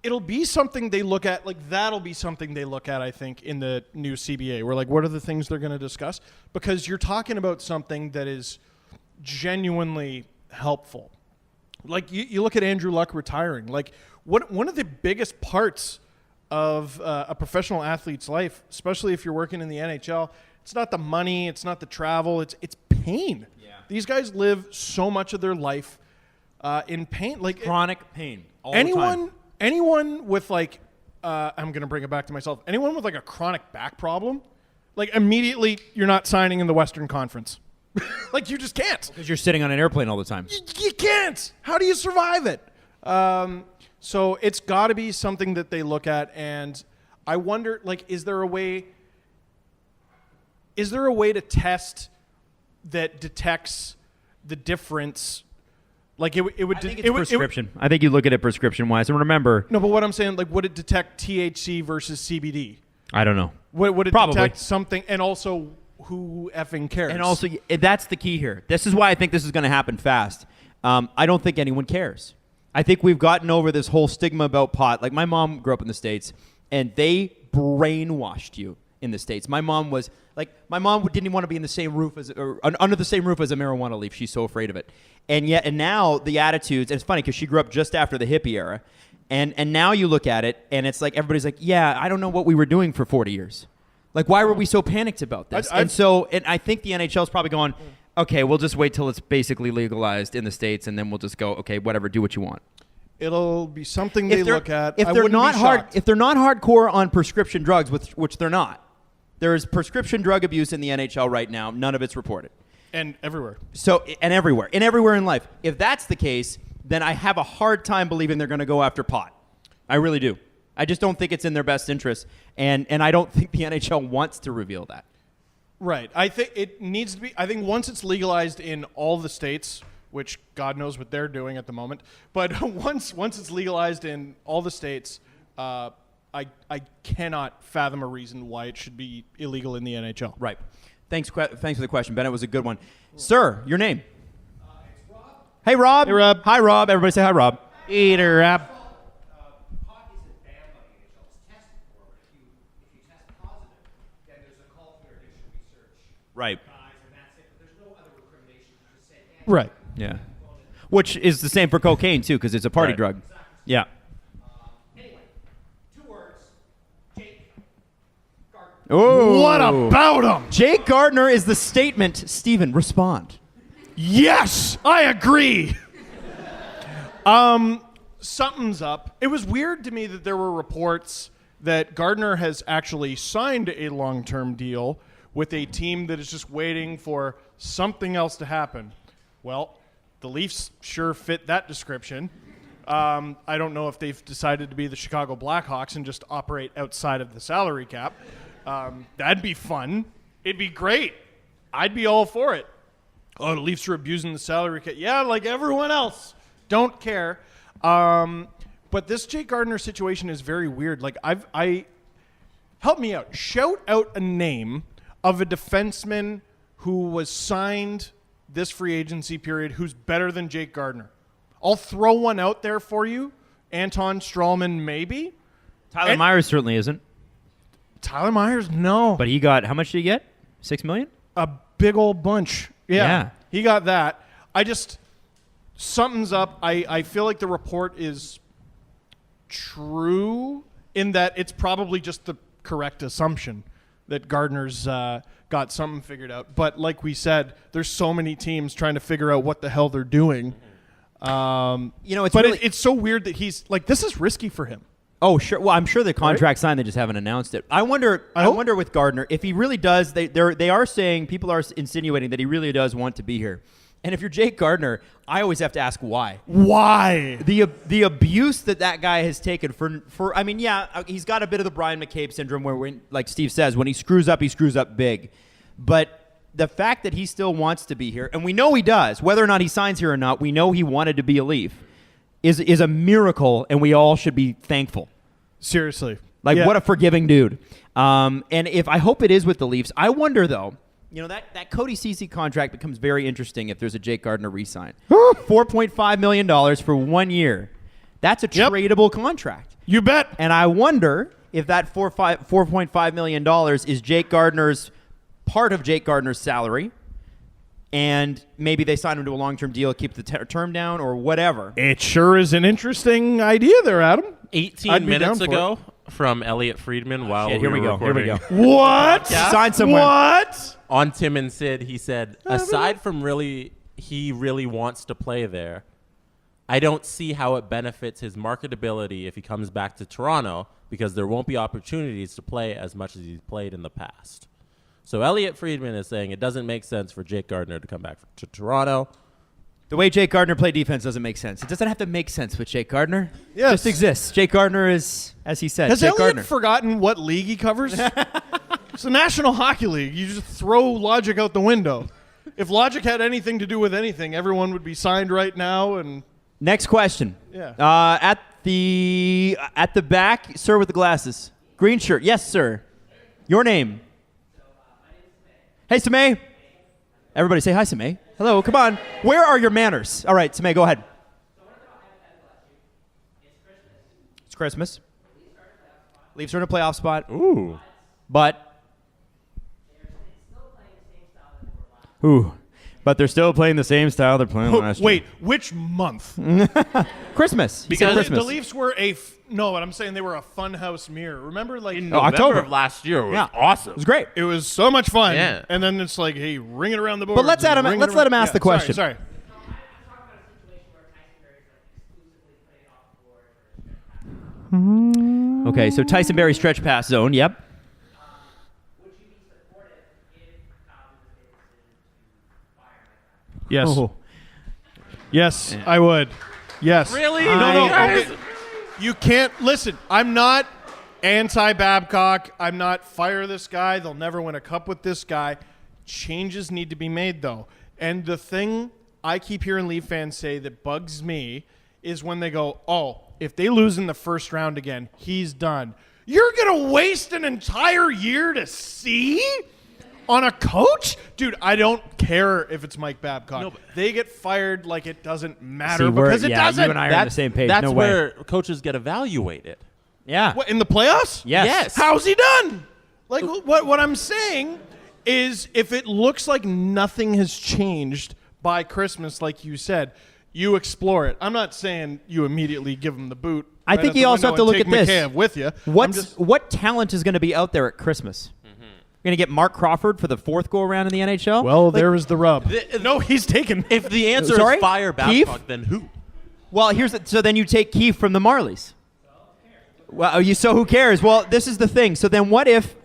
It'll be something they look at, that'll be something they look at, I think, in the new CBA. We're what are the things they're going to discuss? Because you're talking about something that is genuinely helpful. You look at Andrew Luck retiring. One of the biggest parts of a professional athlete's life, especially if you're working in the NHL, it's not the money, it's not the travel, it's pain. Yeah. These guys live so much of their life in pain. Chronic pain all the time. Anyone with I'm going to bring it back to myself. Anyone with a chronic back problem, immediately you're not signing in the Western Conference. You just can't. Because you're sitting on an airplane all the time. You can't. How do you survive it? So it's got to be something that they look at, and I wonder, is there a way to test that detects the difference? I think it's prescription. I think you look at it prescription-wise. And remember... No, but what I'm saying, would it detect THC versus CBD? I don't know. Would it Probably. detect something? And also, who effing cares? And also, that's the key here. This is why I think this is going to happen fast. I don't think anyone cares. I think we've gotten over this whole stigma about pot. Like, my mom grew up in the States, and they brainwashed you in the States. My mom didn't want to be in the same roof under the same roof as a marijuana leaf. She's so afraid of it. And now the attitudes, and it's funny because she grew up just after the hippie era. And now you look at it, and it's like everybody's like, yeah, I don't know what we were doing for 40 years. Like, why were we so panicked about this? And I think the NHL is probably going, okay, we'll just wait till it's basically legalized in the States, and then we'll just go, okay, whatever, do what you want. It'll be something they look at. If they're not hardcore on prescription drugs, which they're not, there is prescription drug abuse in the NHL right now. None of it's reported. And everywhere. And everywhere in life. If that's the case, then I have a hard time believing they're going to go after pot. I really do. I just don't think it's in their best interest, and I don't think the NHL wants to reveal that. Right. I think it needs to be. I think once it's legalized in all the states, which God knows what they're doing at the moment, but once it's legalized in all the states, I cannot fathom a reason why it should be illegal in the NHL. Right. Thanks for the question, Ben. It was a good one. Sir, your name? It's Rob. Hey, Rob. Hey, Rob. Hi, Rob. Everybody say hi, Rob. Eater, Rob. Pot isn't banned by the NHL. It's tested for, but if you test positive, then there's a call for addiction research. Right. Guys, and that's it. But there's no other recrimination. You just say, hey, Right. Yeah. Which is the same for cocaine, too, because it's a party Right. drug. Yeah. Anyway, 2 words. Jake Gardner. Oh. What about him? Jake Gardner is the statement. Steven, respond. Yes, I agree. Something's up. It was weird to me that there were reports that Gardner has actually signed a long-term deal with a team that is just waiting for something else to happen. Well, the Leafs sure fit that description. I don't know if they've decided to be the Chicago Blackhawks and just operate outside of the salary cap. That'd be fun. It'd be great. I'd be all for it. Oh, the Leafs are abusing the salary cap. Yeah, like everyone else. Don't care. But this Jake Gardner situation is very weird. Like, help me out. Shout out a name of a defenseman who was signed this free agency period who's better than Jake Gardner. I'll throw one out there for you. Anton Strawman, maybe. Tyler Myers certainly isn't. Tyler Myers, no. But he got, how much did he get? $6 million? A big old bunch. Yeah. He got that. Something's up. I feel like the report is true in that it's probably just the correct assumption that Gardner's got something figured out. But like we said, there's so many teams trying to figure out what the hell they're doing. It's so weird that he's like, this is risky for him. Oh, sure. Well, I'm sure the contract signed. They just haven't announced it. I wonder with Gardner if he really does. They are saying, people are insinuating that he really does want to be here. And if you're Jake Gardner, I always have to ask why. Why? The abuse that guy has taken for I mean, yeah, he's got a bit of the Brian McCabe syndrome where, like Steve says, when he screws up big. But the fact that he still wants to be here, and we know he does, whether or not he signs here or not, we know he wanted to be a Leaf, is a miracle, and we all should be thankful. Seriously. What a forgiving dude. And I hope it is with the Leafs. I wonder, though, that Cody Ceci contract becomes very interesting if there's a Jake Gardner re-sign. $4.5 million for 1 year. That's a tradable contract. You bet. And I wonder if that $4.5 million is Jake Gardner's part of Jake Gardner's salary, and maybe they sign him to a long-term deal, keep the term down, or whatever. It sure is an interesting idea there, Adam. 18 minutes ago from Elliot Friedman while Here we go. What? Sign somewhere. What? On Tim and Sid, he said, aside from he really wants to play there, I don't see how it benefits his marketability if he comes back to Toronto because there won't be opportunities to play as much as he's played in the past. So Elliot Friedman is saying it doesn't make sense for Jake Gardner to come back to Toronto. The way Jake Gardner played defense doesn't make sense. It doesn't have to make sense with Jake Gardner. Yes. It just exists. Jake Gardner is, as he said, Has Jake Elliot Gardner. forgotten what league he covers? It's the National Hockey League. You just throw logic out the window. If logic had anything to do with anything, everyone would be signed right now. And Next question. Yeah. At the back, sir with the glasses. Green shirt. Yes, sir. Your name. Hey, Samay. Everybody say hi, Samay. Hello, come on. Where are your manners? All right, Samay, go ahead. So I want to throw out hypothetical at you. Christmas. Leafs are in a playoff spot. Ooh. But but they're still playing the same style they're playing last year. Wait, which month? Christmas. He said Because Christmas. The Leafs were no, what I'm saying, they were a funhouse mirror. Remember, like, In October. November of last year was awesome. It was great. it was so much fun. Yeah. And then it's like, hey, ring it around the board. But let's let him ask the question. Sorry. Okay, so Tyson Berry stretch pass zone. Yep. Would you be supportive if Kyle was able to fire like that? Yes. Oh. Yes, I would. Yes. Really? No. Guys? Okay. You can't listen. I'm not anti-Babcock. I'm not fire this guy. They'll never win a cup with this guy. Changes need to be made, though. And the thing I keep hearing Leaf fans say that bugs me is when they go, "Oh, if they lose in the first round again, he's done." You're gonna waste an entire year to see on a coach? Dude, I don't care if it's Mike Babcock. No, but- they get fired like it doesn't matter See, we're- because it yeah, doesn't. you and I are on the same page. That's No way. where coaches get evaluated. Yeah. What, in the playoffs? Yes. How's he done? Like what I'm saying is if it looks like nothing has changed by Christmas, like you said, you explore it. I'm not saying you immediately give him the boot. I think you also have to look at this. Mikheyev with you. What talent is going to be out there at Christmas? You're going to get Mark Crawford for the fourth go-around in the NHL? Well, there is the rub. No, he's taken. If the answer Sorry? is fire Keefe? Babcock, then who? Well, so then you take Keefe from the Marlies. Well, who cares? Well, this is the thing. So then what if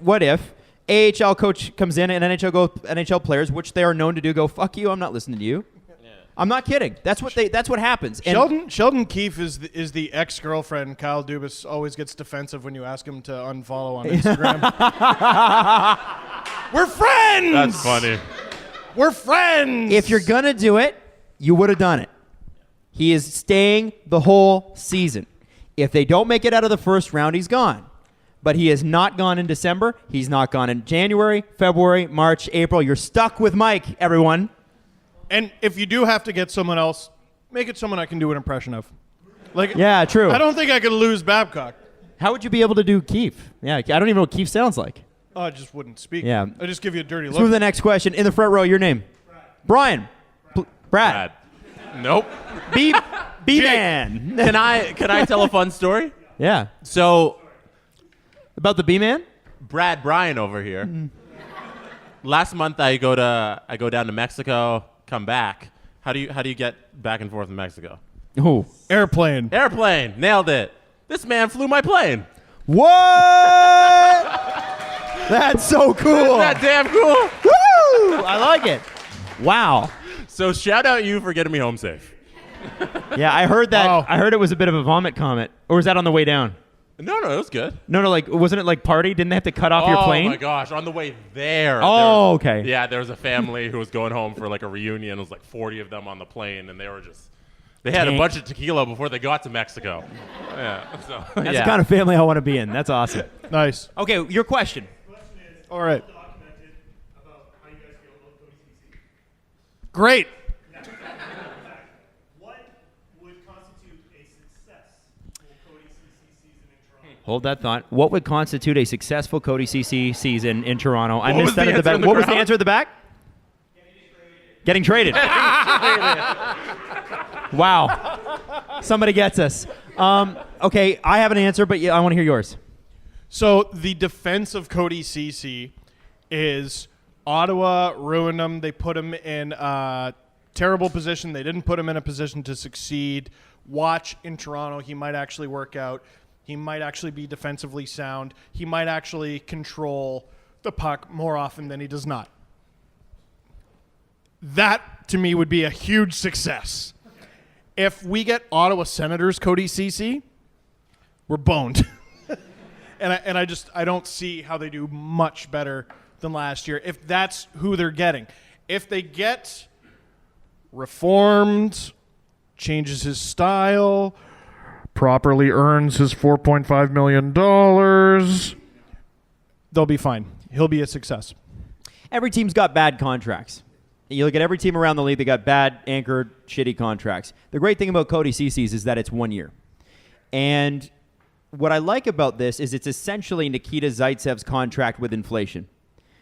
AHL coach comes in and NHL players, which they are known to do, go, fuck you, I'm not listening to you. I'm not kidding. That's what happens. And Sheldon Keefe is the ex-girlfriend. Kyle Dubas always gets defensive when you ask him to unfollow on Instagram. We're friends. That's funny. We're friends. if you're going to do it, you would have done it. He is staying the whole season. If they don't make it out of the first round, he's gone. But he has not gone in December. He's not gone in January, February, March, April. You're stuck with Mike, everyone. And if you do have to get someone else, make it someone I can do an impression of. Like, Yeah, true. I don't think I could lose Babcock. How would you be able to do Keefe? Yeah, I don't even know what Keefe sounds like. Oh, I just wouldn't speak. Yeah. I just give you a dirty Let's move to look. the next question. In the front row, your name? Brian. Brad. Nope. B-Man. Can I tell a fun story? Yeah. So About the B-Man? Brad Bryan over here. Last month I go down to Mexico, come back. How do you get back and forth in Mexico? Oh. Airplane. Airplane. Nailed it. This man flew my plane. What? That's so cool. Isn't that damn cool? Woo! I like it. Wow. So shout out you for getting me home safe. Yeah, I heard that. Wow. I heard it was a bit of a vomit comment. Or was that on the way down? No, it was good. No, like, wasn't it like party? Didn't they have to cut off your plane? Oh my gosh, on the way there. Oh, okay. Yeah, there was a family who was going home for like a reunion. It was like 40 of them on the plane, and they had a Dang. bunch of tequila before they got to Mexico. Yeah, so That's yeah. the kind of family I want to be in. That's awesome. Nice. Okay, your question. All right. Great. What would constitute a successful Cody CC season in Toronto? Hold that thought. What would constitute a successful Cody CC season in Toronto? I What missed was that the at the answer back. in the What was the crowd? answer at the back? Getting traded. Wow. Somebody gets us. Okay, I have an answer, but I want to hear yours. So the defense of Cody Ceci is Ottawa ruined him. They put him in a terrible position. They didn't put him in a position to succeed. Watch in Toronto. He might actually work out. He might actually be defensively sound. He might actually control the puck more often than he does not. That, to me, would be a huge success. If we get Ottawa Senators Cody Ceci, we're boned. And I don't see how they do much better than last year if that's who they're getting. If they get reformed, changes his style, properly earns his $4.5 million, they'll be fine. He'll be a success. Every team's got bad contracts. You look at every team around the league, they got bad, anchored, shitty contracts. The great thing about Cody Ceci's is that it's 1 year. And what I like about this is it's essentially Nikita Zaitsev's contract with inflation.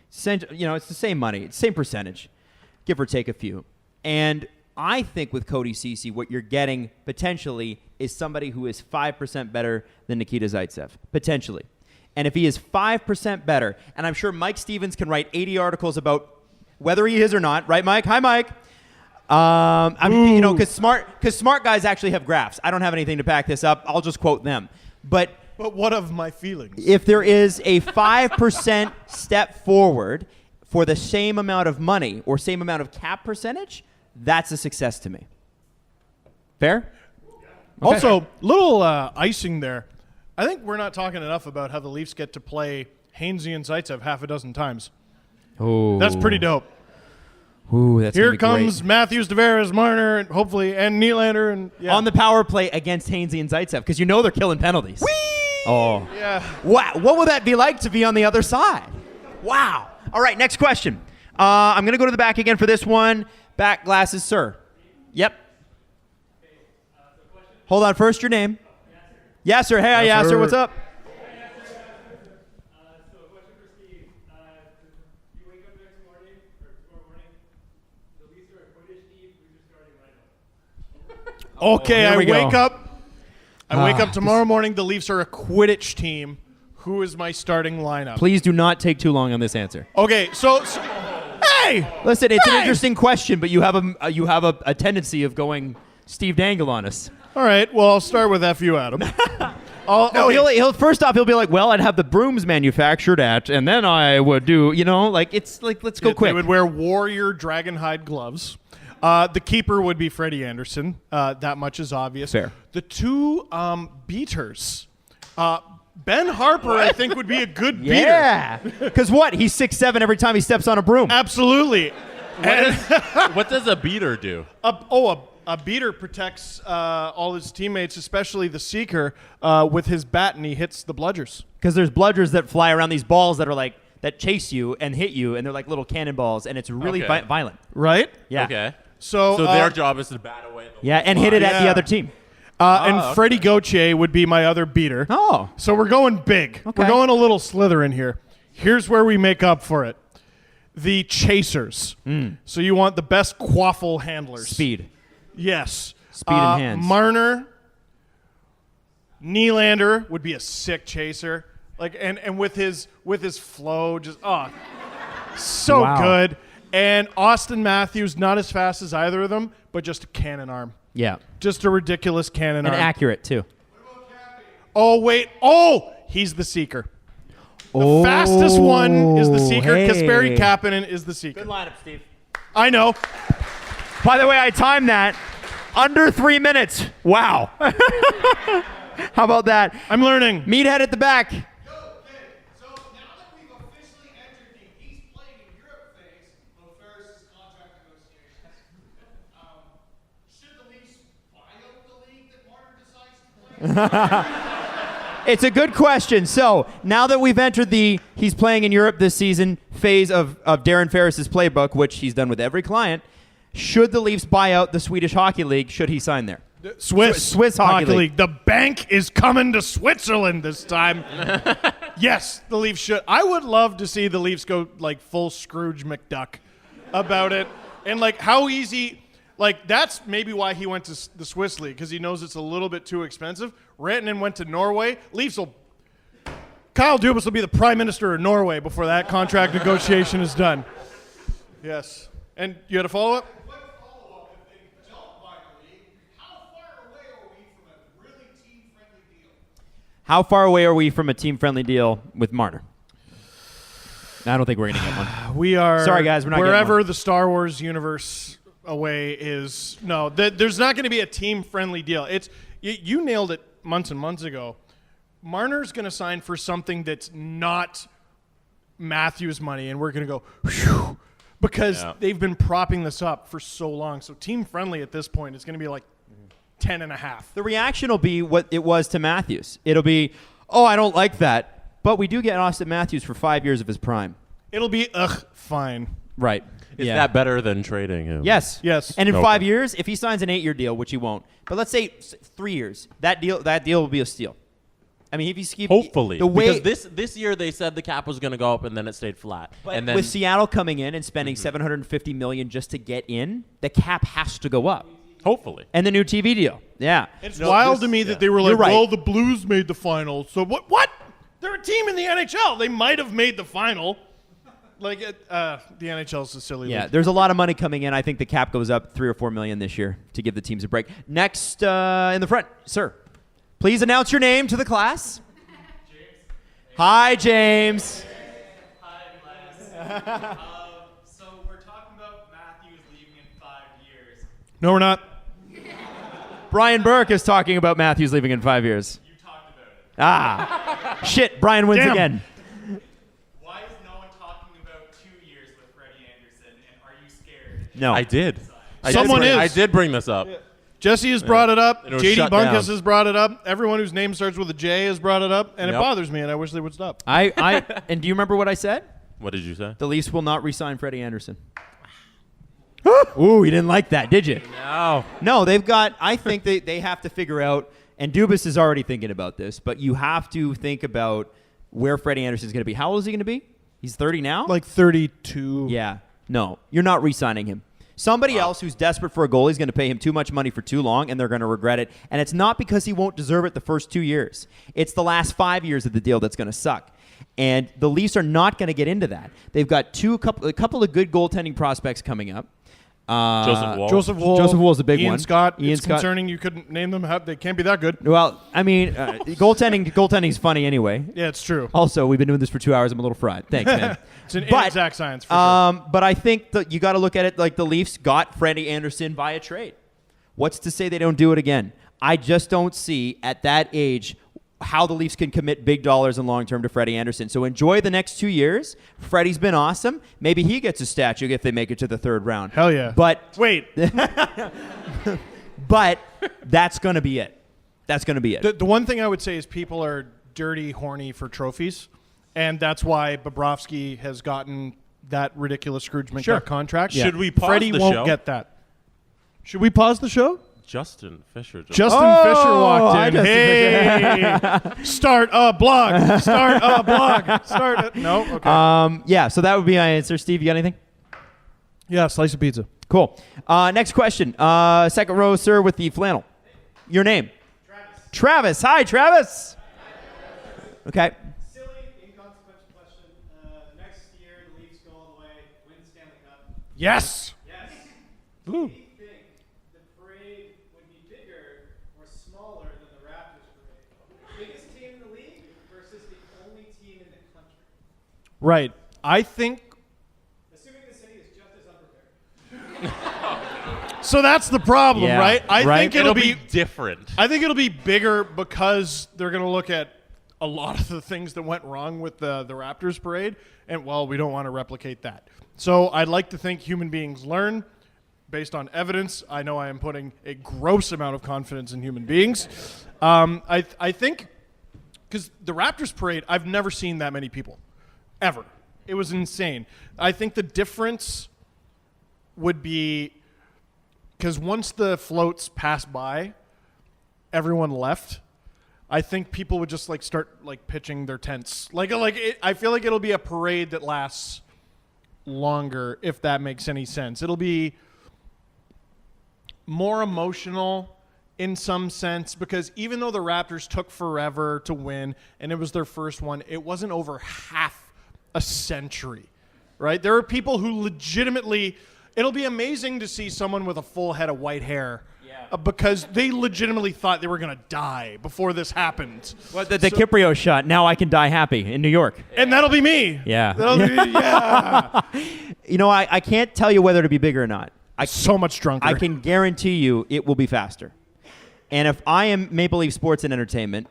It's the same money, it's the same percentage, give or take a few. And I think with Cody Ceci, what you're getting potentially is somebody who is 5% better than Nikita Zaitsev, potentially. And if he is 5% better, and I'm sure Mike Stevens can write 80 articles about whether he is or not, right, Mike? Hi, Mike. Because smart guys actually have graphs. I don't have anything to back this up. I'll just quote them. But what of my feelings? If there is a 5% step forward for the same amount of money or same amount of cap percentage, that's a success to me. Fair? Okay. Also, little icing there. I think we're not talking enough about how the Leafs get to play Hainsey and Zaitsev half a dozen times. Oh, that's pretty dope. Ooh, that's Here comes great. Matthews, Tavares, Marner, and hopefully, and Nylander, and on the power play against Hainsey and Zaitsev, because they're killing penalties. Whee! Oh, yeah. Wow, what will that be like to be on the other side? Wow. All right, next question. I'm gonna go to the back again for this one. Back glasses, sir. Yep. Hold on. First, your name. Yes, sir. Hey, Yes, Yasser. sir. What's up? So a question for Steve. You wake up next morning, or tomorrow morning, the Leafs are Quidditch Steve, who's your starting lineup? Okay, here I we go. wake up tomorrow morning, the Leafs are a Quidditch team. Who is my starting lineup? Please do not take too long on this answer. Okay, so hey! Listen, it's an Hey! interesting question, but you have a tendency of going Steve Dangle on us. All right, well, I'll start with F you, Adam. No, he'll first off he'll be like, well, I'd have the brooms manufactured at, and then I would do, it's like let's go quick. They would wear warrior dragonhide gloves. The keeper would be Freddie Anderson. That much is obvious. Fair. The two beaters. Ben Harper, I think, would be a good beater. Yeah, because what? He's 6'7" every time he steps on a broom. Absolutely. What does a beater do? A beater protects all his teammates, especially the seeker, with his bat, and he hits the bludgers. Because there's bludgers that fly around these balls that chase you and hit you, and they're like little cannonballs, and it's really Okay. violent. Right? Yeah. Okay. So their job is to bat away. And hit it at the Yeah. other team. And Freddie Gauthier would be my other beater. Oh. So we're going big. Okay. We're going a little Slytherin here. Here's where we make up for it. The chasers. So you want the best quaffle handlers. Speed. Yes. Speed and hands. Marner, Nylander would be a sick chaser. And with his flow, so Wow. good. And Austin Matthews, not as fast as either of them, but just a cannon arm. Yeah. Just a ridiculous cannon And arm. accurate, too. Oh, wait. Oh, he's the seeker. The fastest one is the seeker. hey. Kasperi Kapanen is the seeker. Good lineup, Steve. I know. By the way, I timed that. Under 3 minutes. Wow. How about that? I'm learning. Meathead at the back. So now that we've officially entered the he's playing in Europe phase of Ferris's contract negotiations, should the Leafs buy out the league that Marner decides to play? It's a good question. So now that we've entered the he's playing in Europe this season phase of Darren Ferris's playbook, which he's done with every client, should the Leafs buy out the Swedish Hockey League? Should he sign there? Swiss Hockey League. The bank is coming to Switzerland this time. Yes, the Leafs should. I would love to see the Leafs go like full Scrooge McDuck about it. And like how easy, like that's maybe why he went to the Swiss League, because he knows it's a little bit too expensive. Rantanen went to Norway. Kyle Dubas will be the Prime Minister of Norway before that contract negotiation is done. Yes. And you had a follow-up? Quick follow-up, if they don't buy the league, how far away are we from a really team-friendly deal? How far away are we from a team-friendly deal with Marner? I don't think we're going to get one. We are. Sorry, guys, we're not getting wherever one. the Star Wars universe away is. No, there's not going to be a team-friendly deal. You nailed it months and months ago. Marner's going to sign for something that's not Matthews money, and we're going to go whew, because they've been propping this up for so long. So team-friendly at this point is going to be like 10.5. The reaction will be what it was to Matthews. It'll be, oh, I don't like that. But we do get Austin Matthews for 5 years of his prime. It'll be fine. Right. Is that better than trading him? Yes. Yes. And in Okay. 5 years, if he signs an 8-year deal, which he won't, but let's say 3 years, that deal will be a steal. I mean, if you keep Hopefully, the way because this year they said the cap was going to go up and then it stayed flat. but And then with Seattle coming in and spending $750 million just to get in, the cap has to go up. hopefully. And the new TV deal. Yeah. It's wild to me that they were like, You're right. well, the Blues made the final. So what? They're a team in the NHL. They might have made the final. Like, the NHL is a silly Yeah, league. there's a lot of money coming in. I think the cap goes up $3 or $4 million this year to give the teams a break. Next in the front, sir. Please announce your name to the class. Hi, James. Hi, class. So we're talking about Matthews leaving in 5 years. No, we're not. Brian Burke is talking about Matthews leaving in 5 years. You talked about it. Ah. Shit, Brian wins Damn. again. Why is no one talking about 2 years with Freddie Anderson, and are you scared? No. I did. Someone is. I did bring this up. Jesse has brought it up. And it was JD shut Bunkus down. has brought it up. Everyone whose name starts with a J has brought it up, and it Yep. bothers me, and I wish they would stop. And do you remember what I said? What did you say? The Leafs will not re-sign Freddie Anderson. Ooh, you didn't like that, did you? No. No, they've got, I think they have to figure out, and Dubas is already thinking about this, but you have to think about where Freddie Anderson's going to be. How old is he going to be? He's 30 now? Like 32. Yeah. No, you're not re-signing him. Somebody else who's desperate for a goalie is going to pay him too much money for too long, and they're going to regret it. And it's not because he won't deserve it the first 2 years. It's the last 5 years of the deal that's going to suck. And the Leafs are not going to get into that. They've got a couple of good goaltending prospects coming up. Joseph Wall. Joseph Wool's a big Ian one. Scott. Ian It's Scott. concerning you couldn't name them. They can't be that good. Well, I mean, goaltending's funny anyway. Yeah, it's true. Also, we've been doing this for 2 hours. I'm a little fried. Thanks, man. It's an But, inexact science for sure. But I think that you got to look at it like the Leafs got Freddie Anderson via trade. What's to say they don't do it again? I just don't see at that age how the Leafs can commit big dollars and long term to Freddie Anderson. So enjoy the next 2 years. Freddie's been awesome. Maybe he gets a statue if they make it to the third round. Hell yeah. But Wait, but that's going to be it. That's going to be it. the one thing I would say is people are dirty, horny for trophies, and that's why Bobrovsky has gotten that ridiculous Scrooge McDuck contract. Should we pause Freddie the won't show? get that. Should we pause the show? Justin Fisher. Justin Oh, Fisher walked hi, in. Justin Hey, start a blog. Start a blog. No? Okay. Yeah, so that would be my answer. Steve, you got anything? Yeah, slice of pizza. Cool. Next question. Second row, sir, with the flannel. Your name? Travis. Hi, Travis. Okay. Silly, inconsequential question. Next year, the Leafs go all the way, win the Stanley Cup. Yes. Yes. Do you think the parade would be bigger or smaller than the Raptors parade? Biggest team in the league versus the only team in the country. Right. I think Assuming the city is just as unprepared. so. That's the problem, Yeah, right? I right. think it'll be. different. I think it'll be bigger because they're going to look at a lot of the things that went wrong with the Raptors parade, and well, we don't want to replicate that. So I'd like to think human beings learn based on evidence. I know I am putting a gross amount of confidence in human beings. I think because the Raptors parade, I've never seen that many people, ever. It was insane. I think the difference would be because once the floats passed by, everyone left. I think people would just like start like pitching their tents. I feel like it'll be a parade that lasts longer, if that makes any sense. It'll be more emotional in some sense because even though the Raptors took forever to win and it was their first one, it wasn't over half a century, right? There are people who legitimately, it'll be amazing to see someone with a full head of white hair because they legitimately thought they were going to die before this happened. Well, the Kiprio shot, Now I Can Die Happy in New York. And that'll be me. Yeah. That'll be, yeah. You know, I can't tell you whether to be bigger or not. So much drunker. I can guarantee you it will be faster. And if I am Maple Leaf Sports and Entertainment,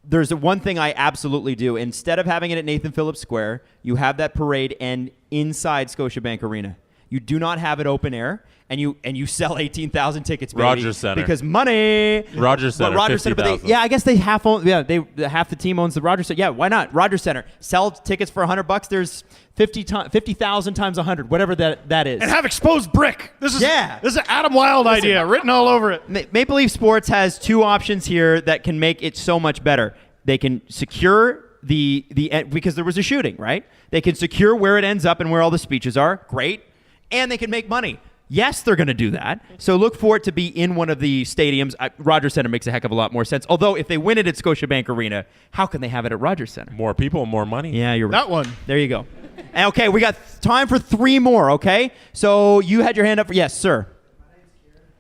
there's one thing I absolutely do. Instead of having it at Nathan Phillips Square, you have that parade end inside Scotiabank Arena. You do not have it open air, and you sell 18,000 tickets, baby, Rogers Center. because money. Rogers Center, Rogers Center, but 50,000. I guess they half own. Yeah, half the team owns the Rogers Center. Yeah, why not? Rogers Center, sell tickets for $100. There's 50,000 times 100, whatever that is. And have exposed brick. This is an Adam Wilde idea written all over it. Maple Leaf Sports has two options here that can make it so much better. They can secure the because there was a shooting, right? They can secure where it ends up and where all the speeches are. Great. And they can make money. Yes, they're going to do that. So look for it to be in one of the stadiums. Rogers Center makes a heck of a lot more sense. Although if they win it at Scotiabank Arena, how can they have it at Rogers Center? More people, more money. Yeah, you're right. That one. There you go. And okay, we got time for 3 more, okay? So you had your hand up for, yes, sir. My name's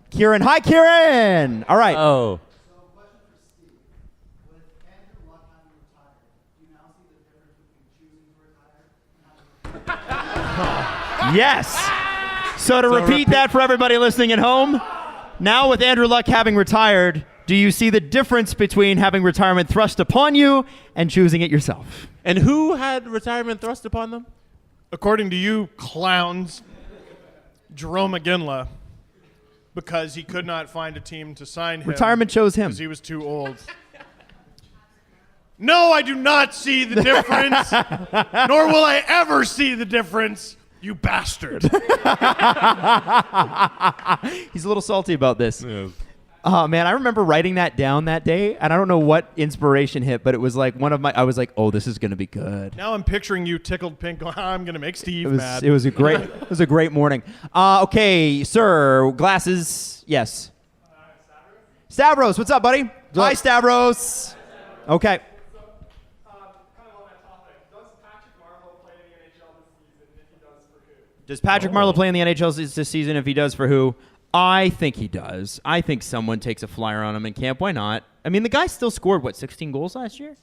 Kieran. Kieran. Hi, Kieran. All right. Oh. So, question for Steve. With Andrew Luck having retired, do you now see the difference between choosing to retire and having Yes. So to repeat that for everybody listening at home, now with Andrew Luck having retired, do you see the difference between having retirement thrust upon you and choosing it yourself? And who had retirement thrust upon them? According to you clowns, Jerome McGinley, because he could not find a team to sign him. Retirement chose him. Because he was too old. No, I do not see the difference, nor will I ever see the difference, you bastard. He's a little salty about this. Yes. Oh, man, I remember writing that down that day, and I don't know what inspiration hit, but it was like I was like, oh, this is going to be good. Now I'm picturing you tickled pink going, I'm going to make Steve mad. It was a great morning. Okay, sir, glasses, yes. Stavros, what's up, buddy? Hi, Stavros. Okay. Kind of on that topic, does Patrick Marleau play in the NHL this season? If he does, for who? Does Patrick Marleau play in the NHL this season? If he does, for who? I think he does. I think someone takes a flyer on him in camp. Why not? I mean, the guy still scored, 16 goals last year?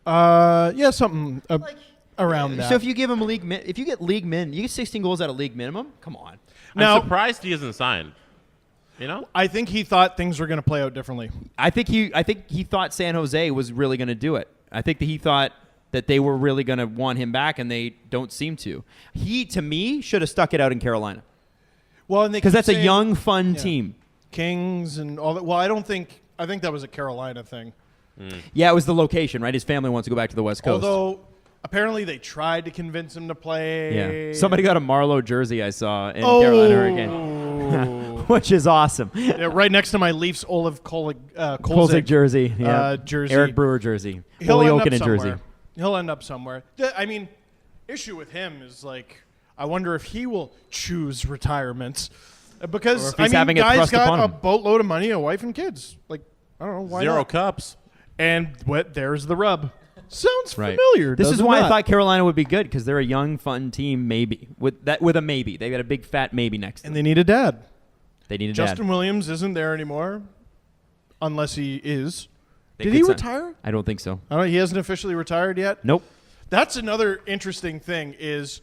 Yeah, something around that. So if you give him if you get you get 16 goals at a league minimum? Come on. Now- I'm surprised he isn't signed. You know? I think he thought things were going to play out differently. I think he thought San Jose was really going to do it. I think that he thought that they were really going to want him back, and they don't seem to. He, to me, should have stuck it out in Carolina. Well, Because that's a young, fun team. Kings and all that. Well, I think that was a Carolina thing. Yeah, it was the location, right? His family wants to go back to the West Coast. Although apparently they tried to convince him to play. Yeah. Somebody got a Marleau jersey I saw in Carolina Hurricane, which is awesome. Yeah, right next to my Leafs Olive Kolzig jersey. Yeah. jersey. Eric Brewer jersey. He'll Olli end up Jokinen somewhere. jersey. He'll end up somewhere. I mean, issue with him is like, I wonder if he will choose retirement. Because, Or if he's having it guy's thrust upon got a him. boatload of money, a wife and kids. Like, I don't know, why Zero not? cups. And there's the rub. Sounds Right. familiar. This is does it why I not? thought Carolina would be good, because they're a young, fun team. Maybe with a maybe. They got a big fat maybe next to And them. they need a dad. They need a Justin dad. Williams isn't there anymore, unless he is. They Did could he sign- retire? I don't think so. I don't know. He hasn't officially retired yet. Nope. That's another interesting thing is,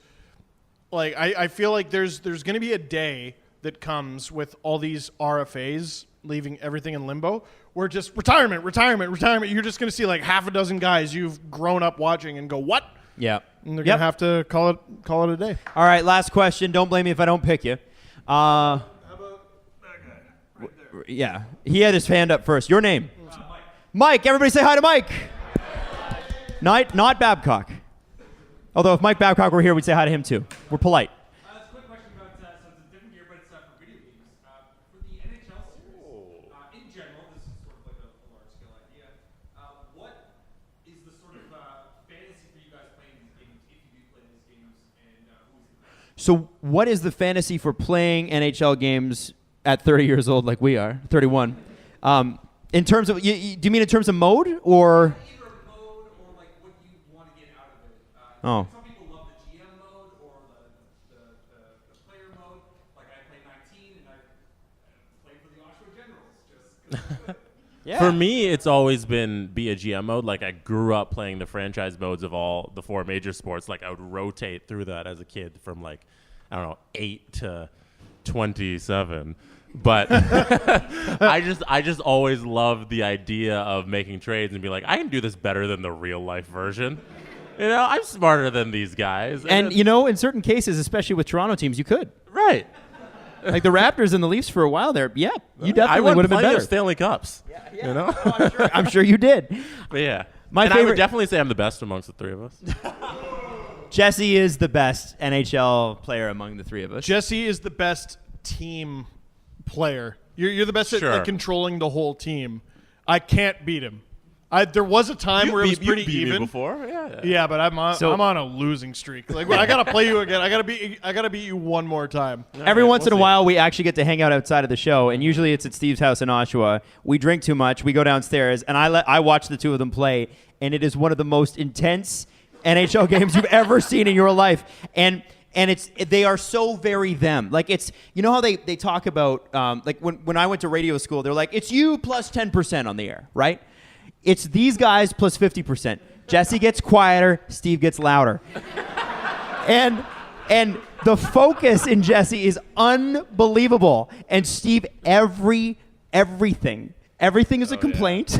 like, I feel like there's going to be a day that comes with all these RFAs leaving everything in limbo. Where just retirement. You're just going to see like half a dozen guys you've grown up watching and go, what? Yeah. And they're going to have to call it a day. All right, last question. Don't blame me if I don't pick you. How about that guy? Right there. Yeah. He had his hand up first. Your name? Mike. Everybody say hi to Mike. Not Babcock. Although if Mike Babcock were here, we'd say hi to him too. We're polite. It's a quick question about, so it's a different year, but it's for video games. For the NHL series, in general, this is sort of like a large-scale idea. What is the sort of fantasy for you guys playing these games, if you do play these games, and who is the best? So what is the fantasy for playing NHL games at 30 years old like we are, 31? In terms of, do you mean in terms of mode or? Either mode or like what you want to get out of it. Oh. Some people love the GM mode or the player mode. Like I play 19 and I played for the Oshawa Generals. Just Yeah. For me, it's always been be a GM mode. Like I grew up playing the franchise modes of all the 4 major sports. Like I would rotate through that as a kid from like, I don't know, 8 to 27. But I just always loved the idea of making trades and be like, I can do this better than the real life version. I'm smarter than these guys. And in certain cases, especially with Toronto teams, you could. right. Like the Raptors and the Leafs for a while there. Yeah, you I definitely won would have been plenty better. of Stanley Cups. You know? I'm sure you did. But yeah. My and I favorite- would definitely say I'm the best amongst the three of us. Jesse is the best NHL player among the three of us. Jesse is the best team player. You're the best at Sure. like, controlling the whole team. I can't beat him. There was a time where it was pretty you beat even me before. Yeah. Yeah, but I'm So- on a losing streak. Like I gotta play you again. I gotta beat you one more time. Every once in a we'll see. while, we actually get to hang out outside of the show, and usually it's at Steve's house in Oshawa. We drink too much. We go downstairs, and I watch the two of them play, and it is one of the most intense NHL games you've ever seen in your life. And they are so very them. Like it's how they talk about like when I went to radio school, they're like it's you plus 10% on the air, right? It's these guys plus 50%. Jesse gets quieter, Steve gets louder. And the focus in Jesse is unbelievable. And Steve, everything is a complaint.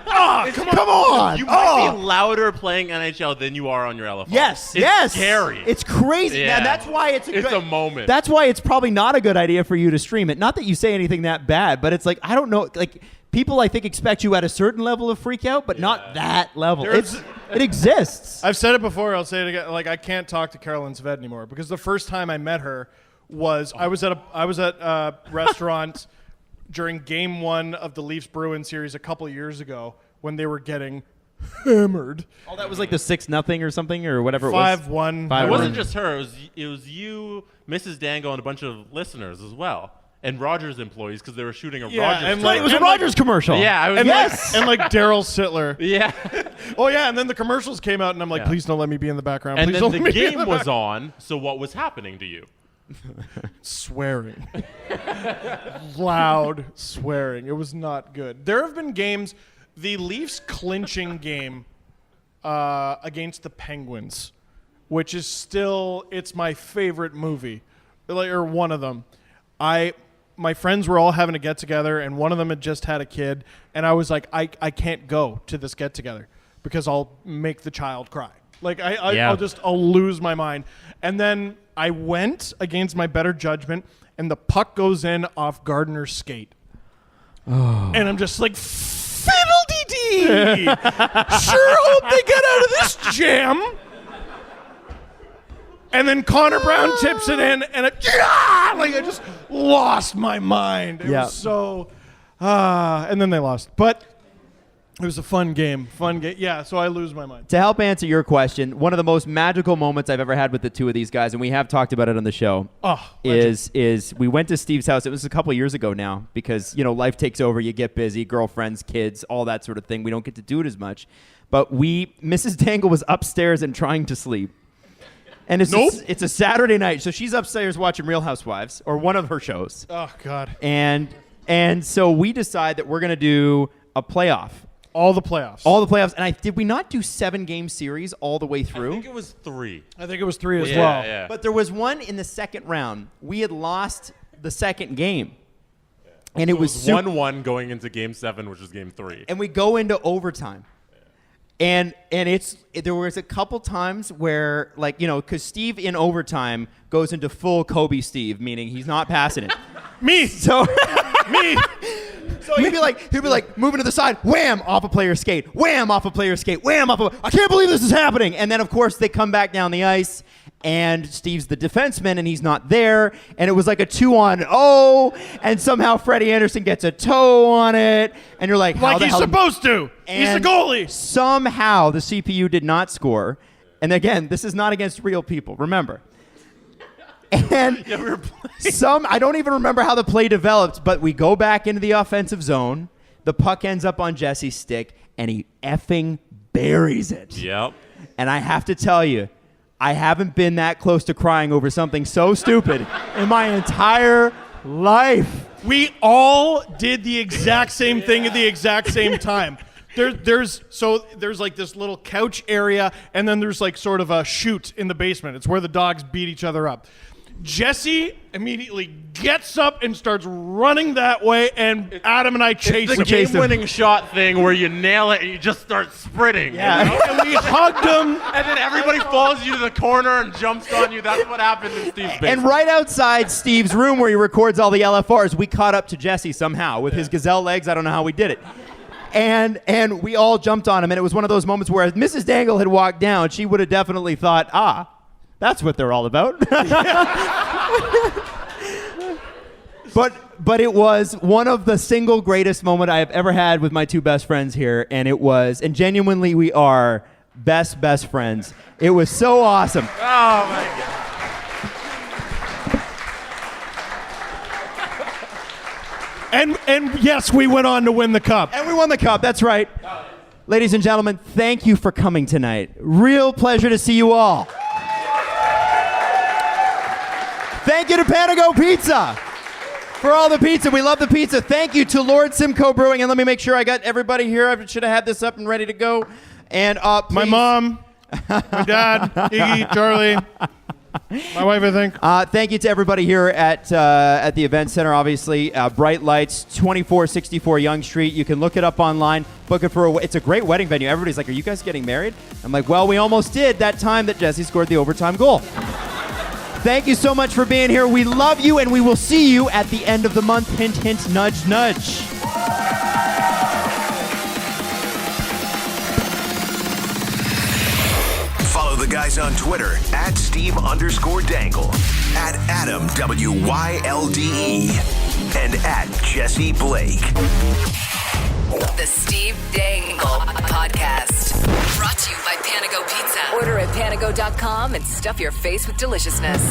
Come on. You might be louder playing NHL than you are on your LFO. Yes, It's scary. It's crazy. Yeah. And that's why it's a moment. That's why it's probably not a good idea for you to stream it. Not that you say anything that bad, but it's like I don't know. Like people, I think expect you at a certain level of freak out, but not that level. It exists. I've said it before. I'll say it again. Like I can't talk to Carolyn Sved anymore because the first time I met her was I was at a restaurant during Game 1 of the Leafs Bruins series a couple of years ago when they were getting hammered. Oh, that was like the 6-0 or something or whatever it was. 5-1. It wasn't just her. It was you, Mrs. Dangle, and a bunch of listeners as well. And Rogers employees because they were shooting a Rogers and It was a Rogers commercial. Yeah, I was and like Daryl Sittler. Yeah. Oh yeah, and then the commercials came out, and I'm like, please don't let me be in the background. And Please then don't the let me be in game was on, so what was happening to you? Swearing. Loud swearing. It was not good. There have been games, the Leafs clinching game against the Penguins, which is still, it's my favorite movie, or one of them. My friends were all having a get-together, and one of them had just had a kid, and I was like, I can't go to this get-together because I'll make the child cry. Like, I'll lose my mind. And then I went against my better judgment, and the puck goes in off Gardner's skate. Oh. And I'm just like, fiddle-dee-dee! Sure hope they get out of this jam! And then Connor Brown tips it in, and I just lost my mind. It was so, and then they lost. But it was a fun game. Yeah, so I lose my mind. To help answer your question, one of the most magical moments I've ever had with the two of these guys, and we have talked about it on the show, is we went to Steve's house. It was a couple years ago now because, life takes over. You get busy, girlfriends, kids, all that sort of thing. We don't get to do it as much. But Mrs. Dangle was upstairs and trying to sleep. And it's a Saturday night, so she's upstairs watching Real Housewives, or one of her shows. Oh, God. And so we decide that we're going to do a playoff. All the playoffs. And did we not do 7-game series all the way through? I think it was 3. I think it was 3 as well. Yeah. But there was one in the second round. We had lost the second game. And So it was 1-1 going into Game 7, which is Game 3. And we go into overtime. And there was a couple times where, because Steve in overtime goes into full Kobe Steve, meaning he's not passing it. Me. So Me. So he'd be like moving to the side, wham, off a player's skate, wham, off a player's skate, wham, I can't believe this is happening. And then, of course, they come back down the ice, and Steve's the defenseman, and he's not there. And it was like a 2-on-0, and somehow Freddie Anderson gets a toe on it. And you're like, how the he's hell? supposed to. He's the goalie. Somehow the CPU did not score. And again, this is not against real people, remember. And I don't even remember how the play developed, but we go back into the offensive zone. The puck ends up on Jesse's stick, and he effing buries it. Yep. And I have to tell you, I haven't been that close to crying over something so stupid in my entire life. We all did the exact same thing at the exact same time. There's like this little couch area, and then there's like sort of a chute in the basement. It's where the dogs beat each other up. Jesse immediately gets up and starts running that way, and Adam and I chase The him. game-winning shot thing where you nail it and you just start sprinting. Yeah. You know? And we hugged him. And then everybody follows you to the corner and jumps on you. That's what happened in Steve's basement. And right outside Steve's room where he records all the LFRs, we caught up to Jesse somehow with his gazelle legs. I don't know how we did it. And we all jumped on him, and it was one of those moments where if Mrs. Dangle had walked down, she would have definitely thought, that's what they're all about. But it was one of the single greatest moment I have ever had with my two best friends here, and genuinely we are best friends. It was so awesome. Oh, my God. And yes, we went on to win the cup. And we won the cup, that's right. Ladies and gentlemen, thank you for coming tonight. Real pleasure to see you all. Thank you to Panago Pizza for all the pizza. We love the pizza. Thank you to Lord Simcoe Brewing. And let me make sure I got everybody here. I should have had this up and ready to go. And My mom, my dad, Iggy, Charlie, my wife, I think. Thank you to everybody here at the event center, obviously. Bright Lights, 2464 Yonge Street. You can look it up online. Book it for it's a great wedding venue. Everybody's like, are you guys getting married? I'm like, well, we almost did that time that Jesse scored the overtime goal. Thank you so much for being here. We love you, and we will see you at the end of the month. Hint, hint, nudge, nudge. Follow the guys on Twitter at Steve_Dangle, at Adam WYLDE, and at Jesse Blake. The Steve Dangle Podcast. Brought to you by Panago Pizza. Order at panago.com and stuff your face with deliciousness.